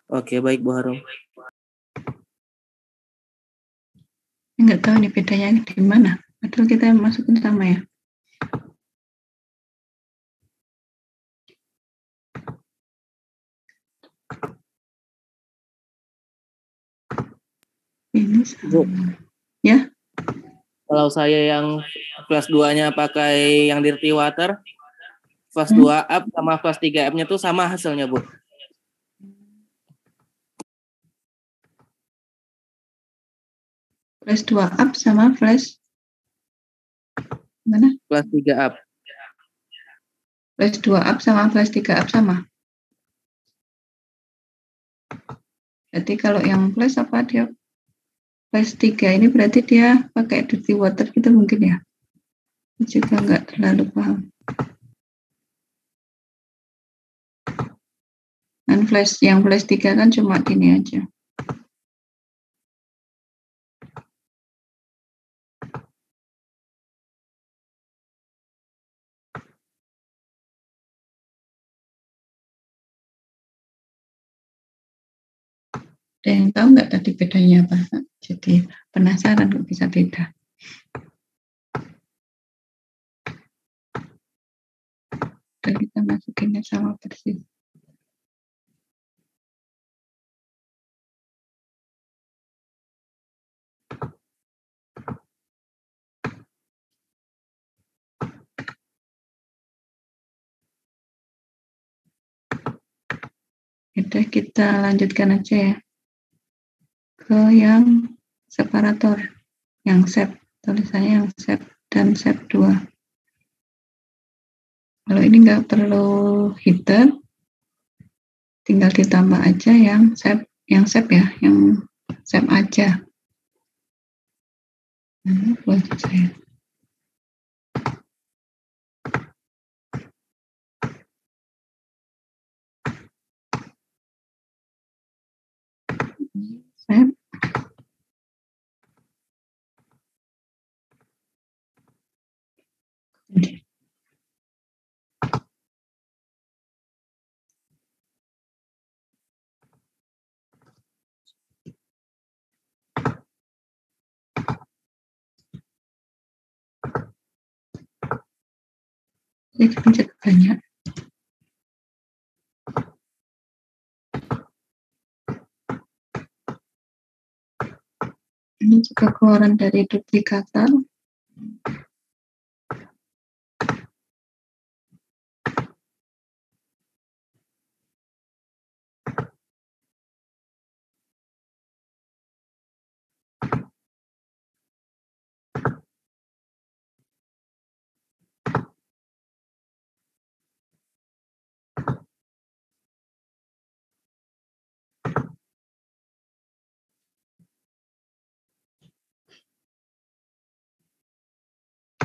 Oke, baik, Bu Harum. Enggak tahu nih bedanya di mana. Padahal kita masukin sama ya. Ini Bu, sama. Ya, kalau saya yang flash 2-nya pakai yang dirty water, flash Hmm. 2 up sama flash 3 up-nya tuh sama hasilnya, Bu. flash 2 up sama flash mana? Flash 3 up. Flash 2 up sama flash 3 up sama. Berarti kalau yang flash apa dia? Flash 3 ini berarti dia pakai dirty water gitu mungkin ya? Juga nggak terlalu paham. Dan yang flash 3 kan cuma gini aja. Ada yang tahu nggak tadi bedanya apa? Jadi penasaran kok bisa beda. Dan kita masukinnya sama persis. Udah, kita lanjutkan aja ya ke yang separator, yang set, tulisannya yang set dan set 2. Kalau ini nggak perlu header, tinggal ditambah aja yang set ya, yang set aja. Buat saya. Set. Jadi pencet banyak. Ini juga keluaran dari duplikator.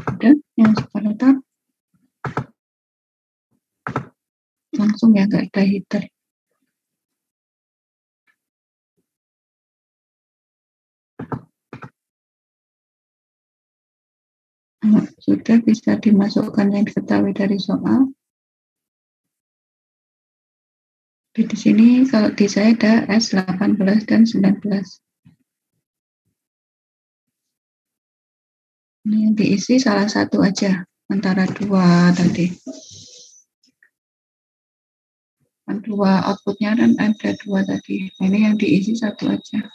Udah, yang separator. Langsung ya, nggak ada header. Sudah bisa dimasukkan yang diketahui dari soal. Di sini kalau di saya ada S18 dan 19. Ini yang diisi salah satu aja antara dua tadi. Dua outputnya dan ada dua tadi. Ini yang diisi satu aja.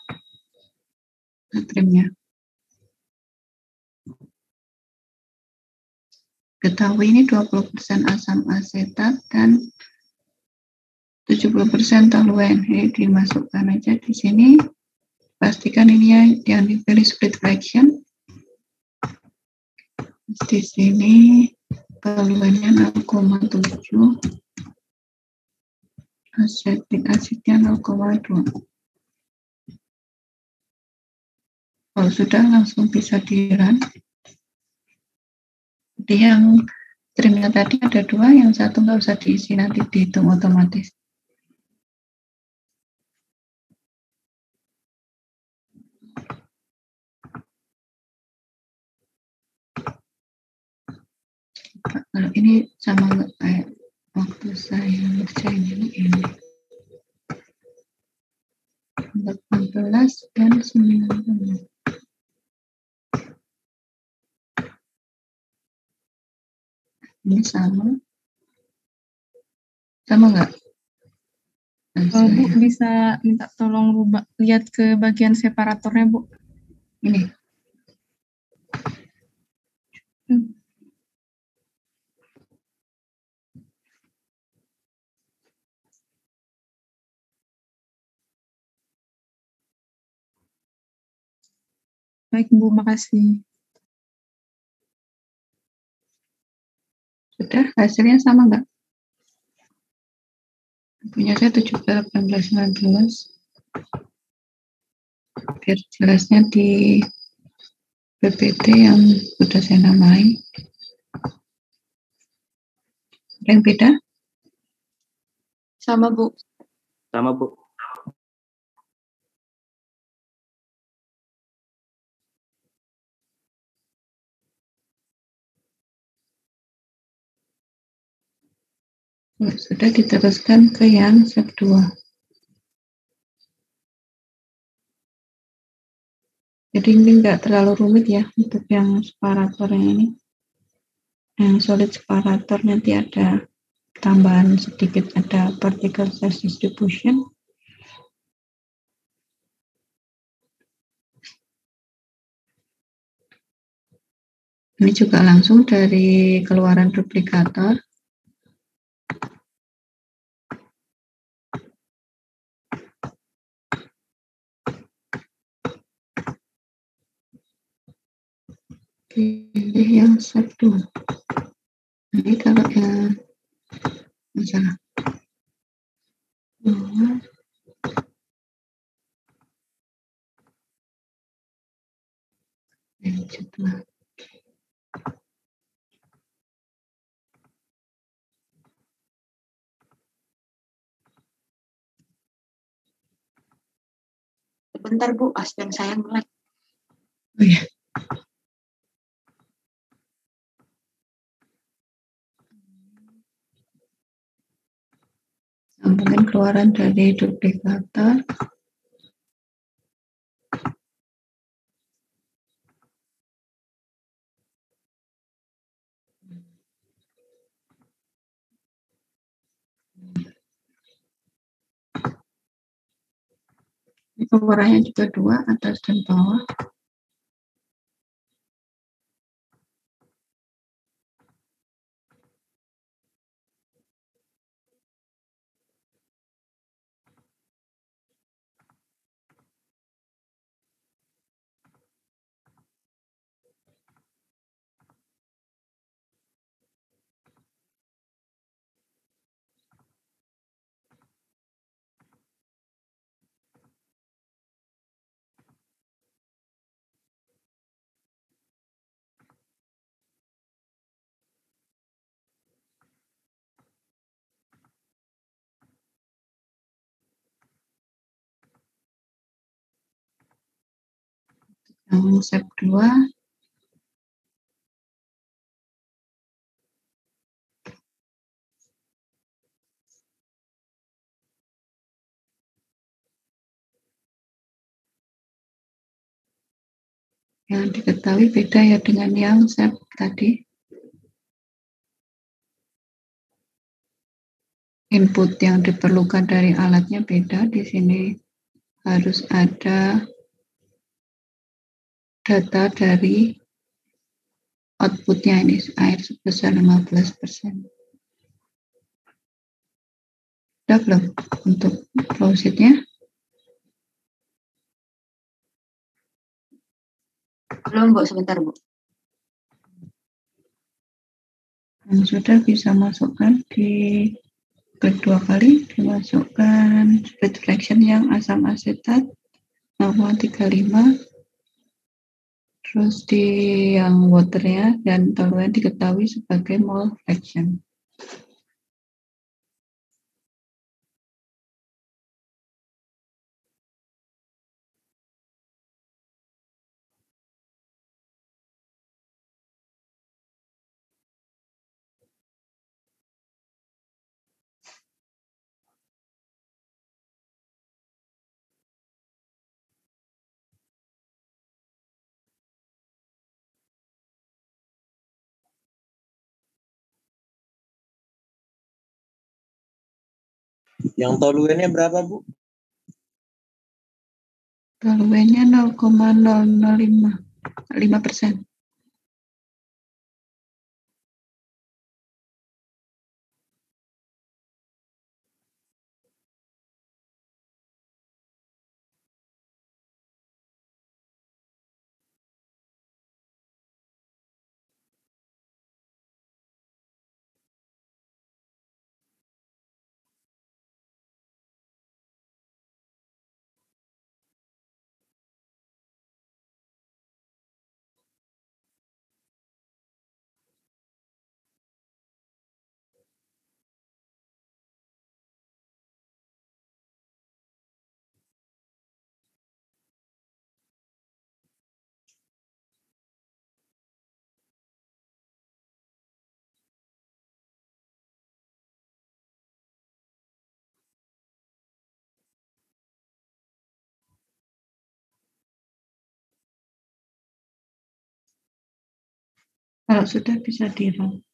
Trimnya. Ketahui ini 20% asam asetat dan 70% toluen. Ini dimasukkan aja di sini. Pastikan ini yang dipilih split fraction. Di sini toluennya 0,7. Asetik asidnya 0,2. Kalau sudah langsung bisa di-run. Jadi yang trimnya tadi ada dua, yang satu nggak usah diisi, nanti dihitung otomatis. Kalau ini sama nggak kayak waktu saya ngerjain ini. 18 dan 19. Ini sama nggak? Bu bisa minta tolong lihat ke bagian separatornya, Bu. Ini. Baik, Bu, makasih. Sudah, hasilnya sama nggak? Punya saya 17, 18, 19. Biar jelasnya di PPT yang sudah saya namai. Ada yang beda? Sama, Bu. Sama, Bu. Sudah diteruskan ke yang step 2. Jadi ini enggak terlalu rumit ya untuk yang separatornya ini. Yang solid separator nanti ada tambahan sedikit, ada particle size distribution. Ini juga langsung dari keluaran duplikator. Pilih yang step 2. Ini kalau yang masalah. Sebentar, Bu, asisten saya nge-lag. Oh ya. Sambungin keluaran dari duplikator. Ini keluarannya juga 2, atas dan bawah. Yang step 2. Yang diketahui beda ya dengan yang step tadi. Input yang diperlukan dari alatnya beda. Di sini harus ada data dari outputnya, ini air sebesar 15%. Sudah belum untuk flow sheet-nya? Belum, Bu, sebentar, Bu. Yang sudah bisa masukkan di kedua kali, dimasukkan split fraction yang asam asetat 0,35, terus di yang waternya dan toluen diketahui sebagai mole fraction. Yang toluennya berapa, Bu? Toluennya 0,005%. Kalau sudah bisa di-run.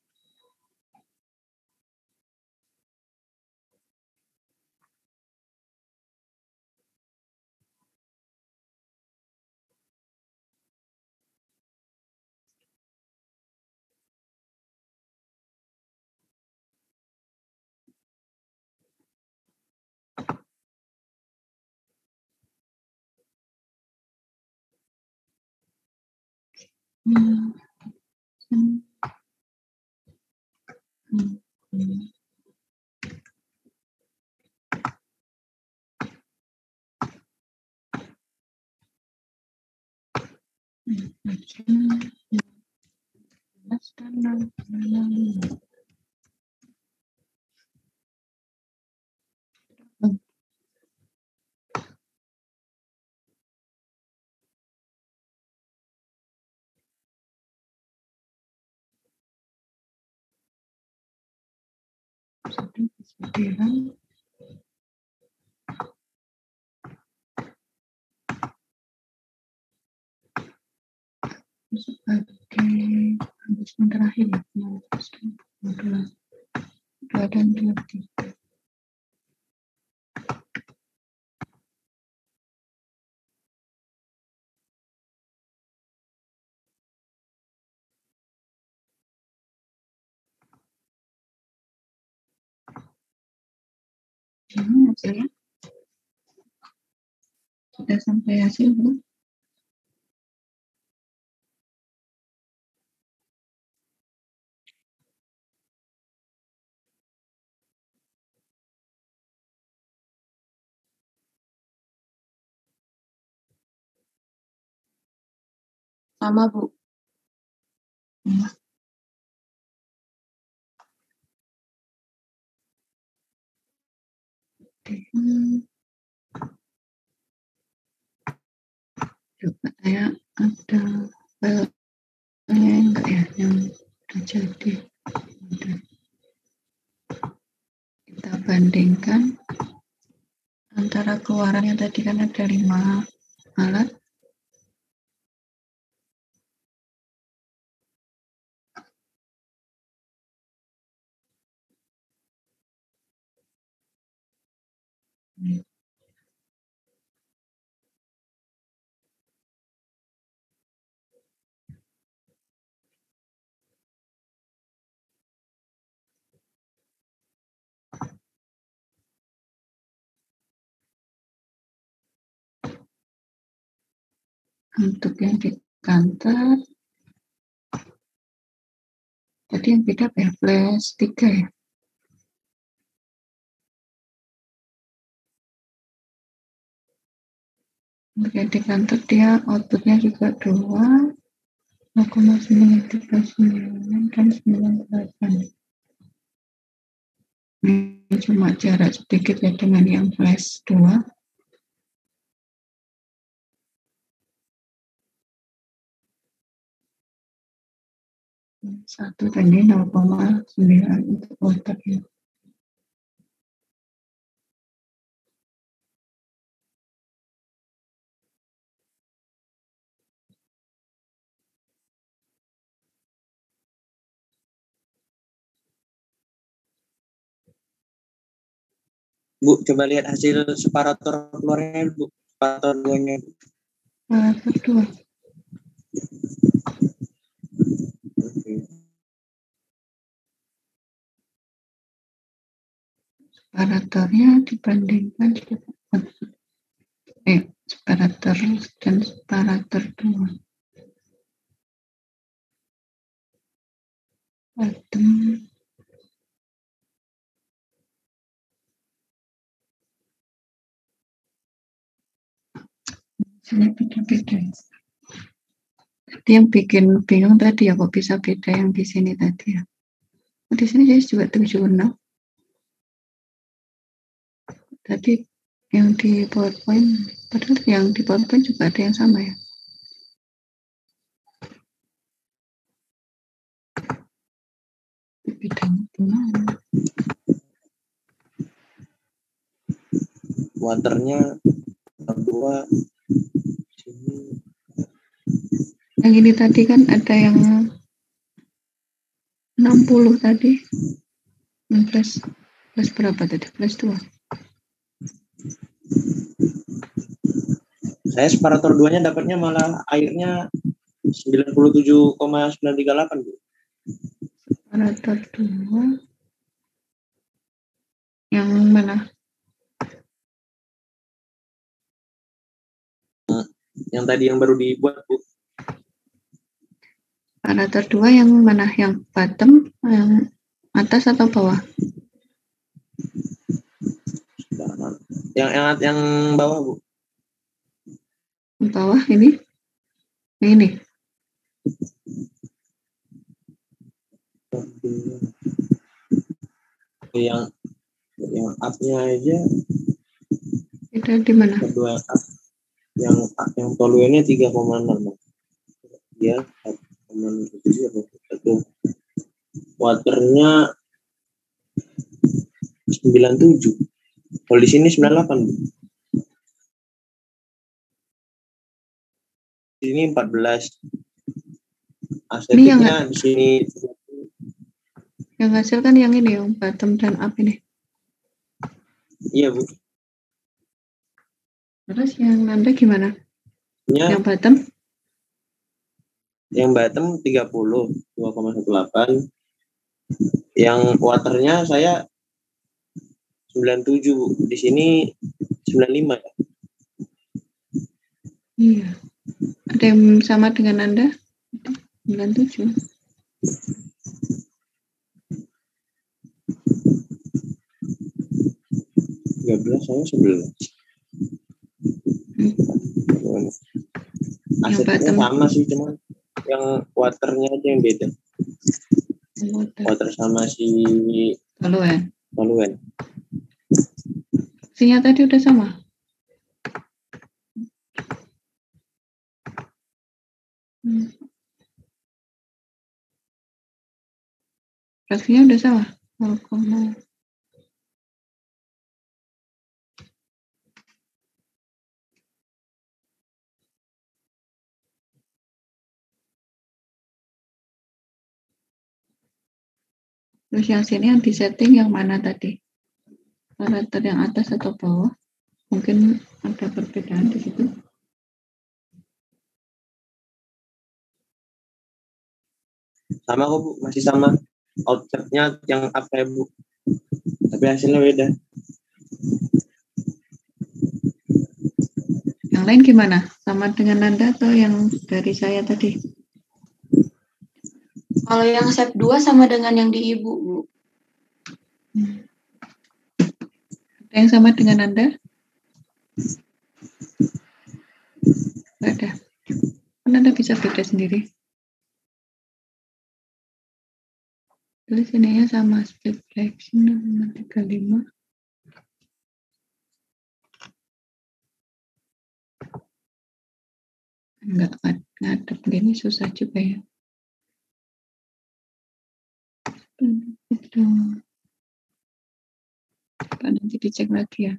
Sudah bisa di-run. Sebagai ambusmen terakhir ya, modul 2 dan 23. Hasilnya sudah sampai hasil belum? Sama, Bu. Coba saya ada filenya enggak ya yang sudah jadi. Udah. Kita bandingkan antara keluarannya tadi kan ada 5 alat. Untuk yang di kantor, tadi yang beda apa ya? Flash 3 ya? Untuk yang di kantor dia outputnya juga 2, 0,939 dan 98. Ini cuma jarak sedikit ya dengan yang flash 2. Satu dan ini 0,9 untuk water ya. Bu, coba lihat hasil separator keluarnya, Bu. Separator 2-nya. Berdua. Oke. Separatornya dibandingkan separator dan separator 2. Bottom. Sini beda-beda. Tadi yang bikin bingung tadi ya, kok bisa beda yang di sini tadi ya. Di sini saya juga 76. Tadi yang di PowerPoint, padahal yang di PowerPoint juga ada yang sama ya. Bedanya gimana? Waternya 2 sini. Yang ini tadi kan ada yang 60 tadi. Plus berapa tadi? Plus 2. Saya separator 2-nya dapatnya malah airnya 97,938, Bu. Separator 2 yang mana? Yang tadi yang baru dibuat, Bu. Separator 2 yang mana? Yang bottom, yang atas atau bawah? Yang bawah, Bu. Yang bawah ini? Yang ini? Yang up-nya aja. Itu di mana? Kedua up. Yang toluennya 3,6. Dia 4,7. Waternya 97. Kalau di sini 98, Bu. Di sini 14. Asetiknya di sini. Yang hasil kan yang ini, yang bottom dan up ini. Iya, Bu. Terus yang Anda gimana? Yang bottom? Yang bottom 30, 2,18. Yang waternya saya 97, Bu. Di sini 95 ya. Iya. Ada yang sama dengan Anda? 97. 13, saya 11. Asetnya sama sih, cuman yang waternya aja yang beda. Water sama si toluen. Fungsinya tadi udah sama? Fraksinya udah sama? 0,0. Terus yang sini yang disetting yang mana tadi? Parameter yang atas atau bawah? Mungkin ada perbedaan di situ. Sama kok, Bu, masih sama. Outputnya yang up ya, Bu. Tapi hasilnya beda. Yang lain gimana? Sama dengan Anda atau yang dari saya tadi? Kalau yang SEP 2 sama dengan yang di Ibu, Bu. Ada yang sama dengan Anda? Nggak ada. Kan Anda bisa beda sendiri. Tulis ininya sama, split fraction 35. Enggak ada begini, susah juga ya. Nanti dicek lagi ya.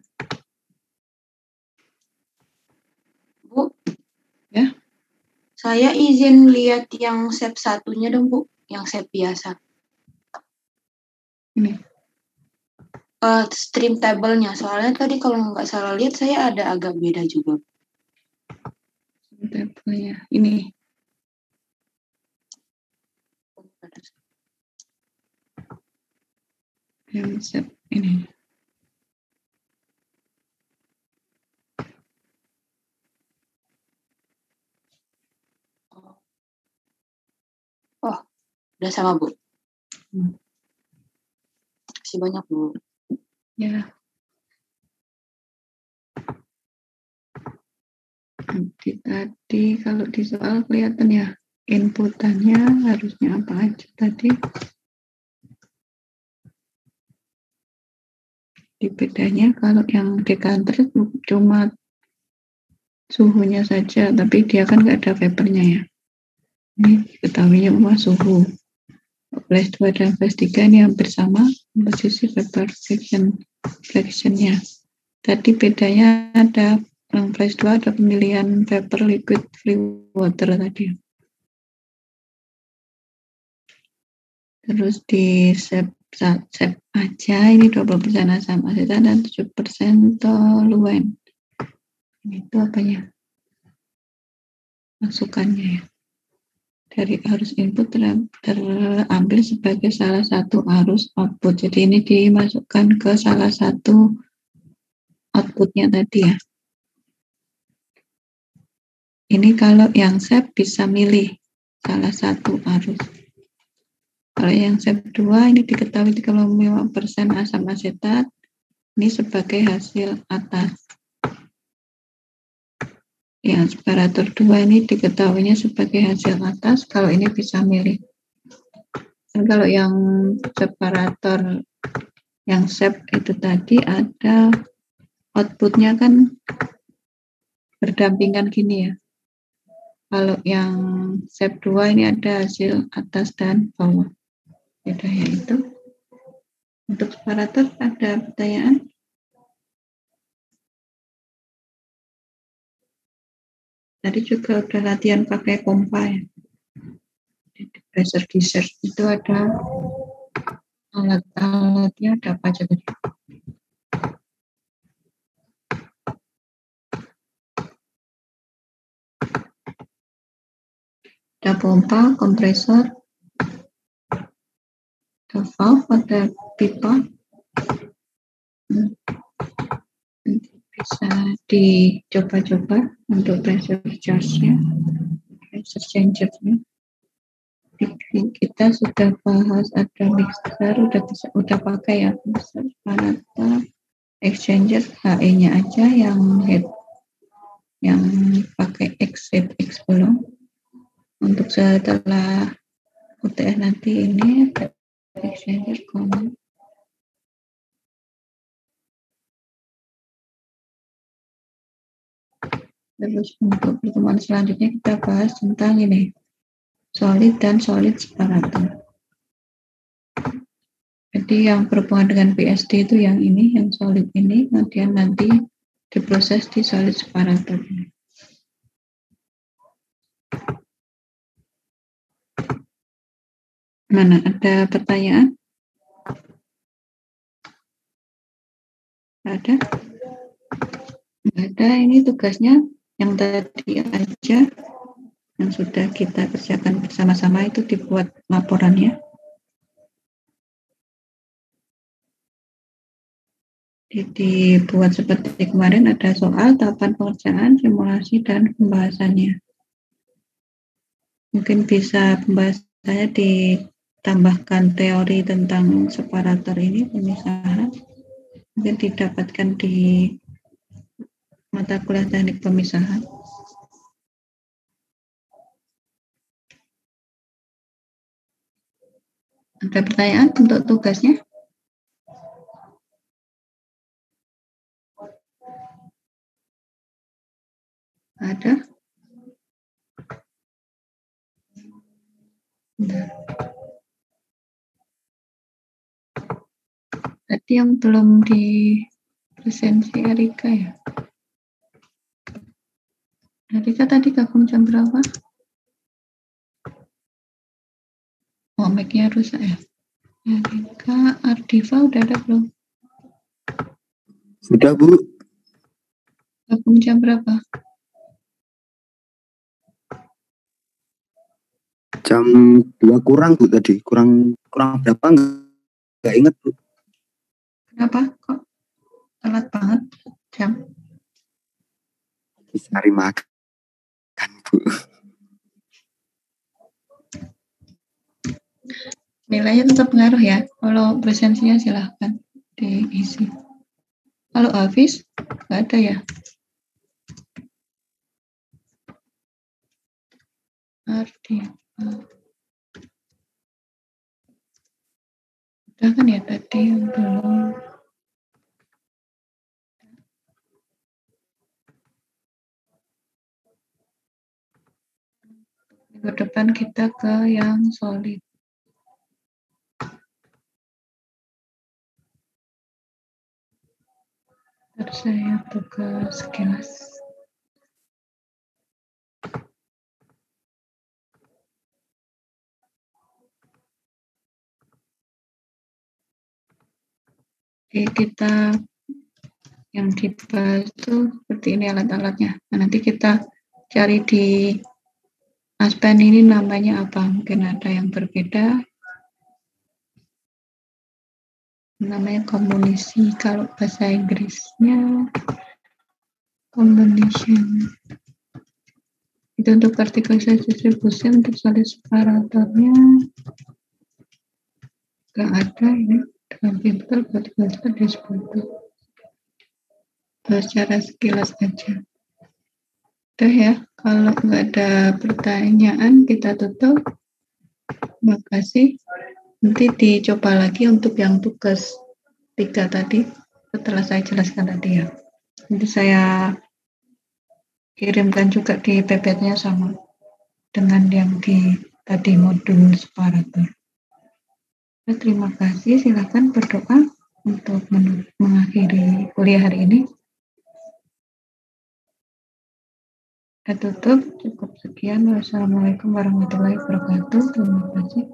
Bu? Ya? Saya izin lihat yang SEP 1-nya dong, Bu. Yang SEP biasa. Ini. stream table-nya. Soalnya tadi kalau nggak salah lihat saya ada agak beda juga. Tabelnya ini. Yang set ini. Oh, udah sama, Bu. Hmm. Masih banyak, Bu. Ya. Nanti tadi kalau di soal kelihatan ya inputannya harusnya apa aja tadi. Di bedanya kalau yang dekanter cuma suhunya saja, tapi dia kan nggak ada papernya ya. Ini ketahuinya cuma suhu. Flash 2 dan flash 3 ini hampir sama posisi vapor fraction-nya. Tadi bedanya ada yang flash 2 ada pemilihan vapor liquid free water tadi. Terus di sep aja ini 20% asam asetat dan 7% toluen. Itu apanya? Masukannya ya. Dari arus input terambil sebagai salah satu arus output. Jadi ini dimasukkan ke salah satu outputnya tadi ya. Ini kalau yang SEP bisa milih salah satu arus. Kalau yang SEP 2 ini diketahui 35% asam asetat. Ini sebagai hasil atas. Yang separator 2 ini diketahuinya sebagai hasil atas, kalau ini bisa milih. Dan kalau yang separator yang SEP itu tadi ada outputnya kan berdampingan gini ya. Kalau yang SEP 2 ini ada hasil atas dan bawah. Bedanya itu. Untuk separator ada pertanyaan? Tadi juga udah latihan pakai kompa ya. Di pressure geyser itu ada alat-alatnya, ada apa aja tadi? Ada pompa, kompresor, ada valve, ada pipa. Bisa dicoba-coba untuk pressure charge-nya, pressure changer-nya. Kita sudah bahas ada mixer, udah pakai ya mixer, separator, exchanger, HE-nya aja yang head, yang pakai exit X belum. Untuk setelah UTS nanti ini ada exchanger common. Terus untuk pertemuan selanjutnya kita bahas tentang ini, solid dan solid separator. Jadi yang berhubungan dengan PSD itu yang ini, yang solid ini, kemudian nanti diproses di solid separator ini. Mana ada pertanyaan? Ada? Nggak ada, ini tugasnya yang tadi aja yang sudah kita kerjakan bersama-sama itu dibuat laporannya. Dibuat seperti kemarin, ada soal, tahapan pengerjaan, simulasi, dan pembahasannya. Mungkin bisa pembahasannya ditambahkan teori tentang separator ini, pemisahan. Mungkin didapatkan di mata kuliah teknik pemisahan. Ada pertanyaan untuk tugasnya? Ada? Tadi yang belum di presensi Erika ya? Erika tadi gabung jam berapa? Oh, mic-nya rusak ya? Erika, Ardiva udah ada belum? Sudah, Bu. Gabung jam berapa? Jam 2 kurang, Bu, tadi. Kurang berapa? Nggak inget, Bu. Kenapa? Kok telat banget jam? Bisa cari makan, Bu. Nilainya tetap ngaruh ya. Kalau presensinya silahkan diisi. Kalau Hafiz, nggak ada ya? Arti. Udah kan ya tadi yang belum. Minggu depan kita ke yang solid. Terus saya tugas sekilas. Oke, kita yang dibahas itu seperti ini alat-alatnya. Nah, nanti kita cari di Aspen ini namanya apa? Mungkin ada yang berbeda. Namanya komunisi. Kalau bahasa Inggrisnya combination. Itu untuk particle size distribution, untuk solid separatornya nggak ada ini. Dengan pintar particle size distribution. Secara sekilas aja. Udah ya, kalau nggak ada pertanyaan kita tutup. Terima kasih. Nanti dicoba lagi untuk yang tugas 3 tadi, setelah saya jelaskan tadi ya. Nanti saya kirimkan juga di PPT-nya sama dengan yang di tadi modul separator. Terima kasih, silakan berdoa untuk mengakhiri kuliah hari ini. Saya tutup, cukup sekian. Wassalamualaikum warahmatullahi wabarakatuh. Terima kasih.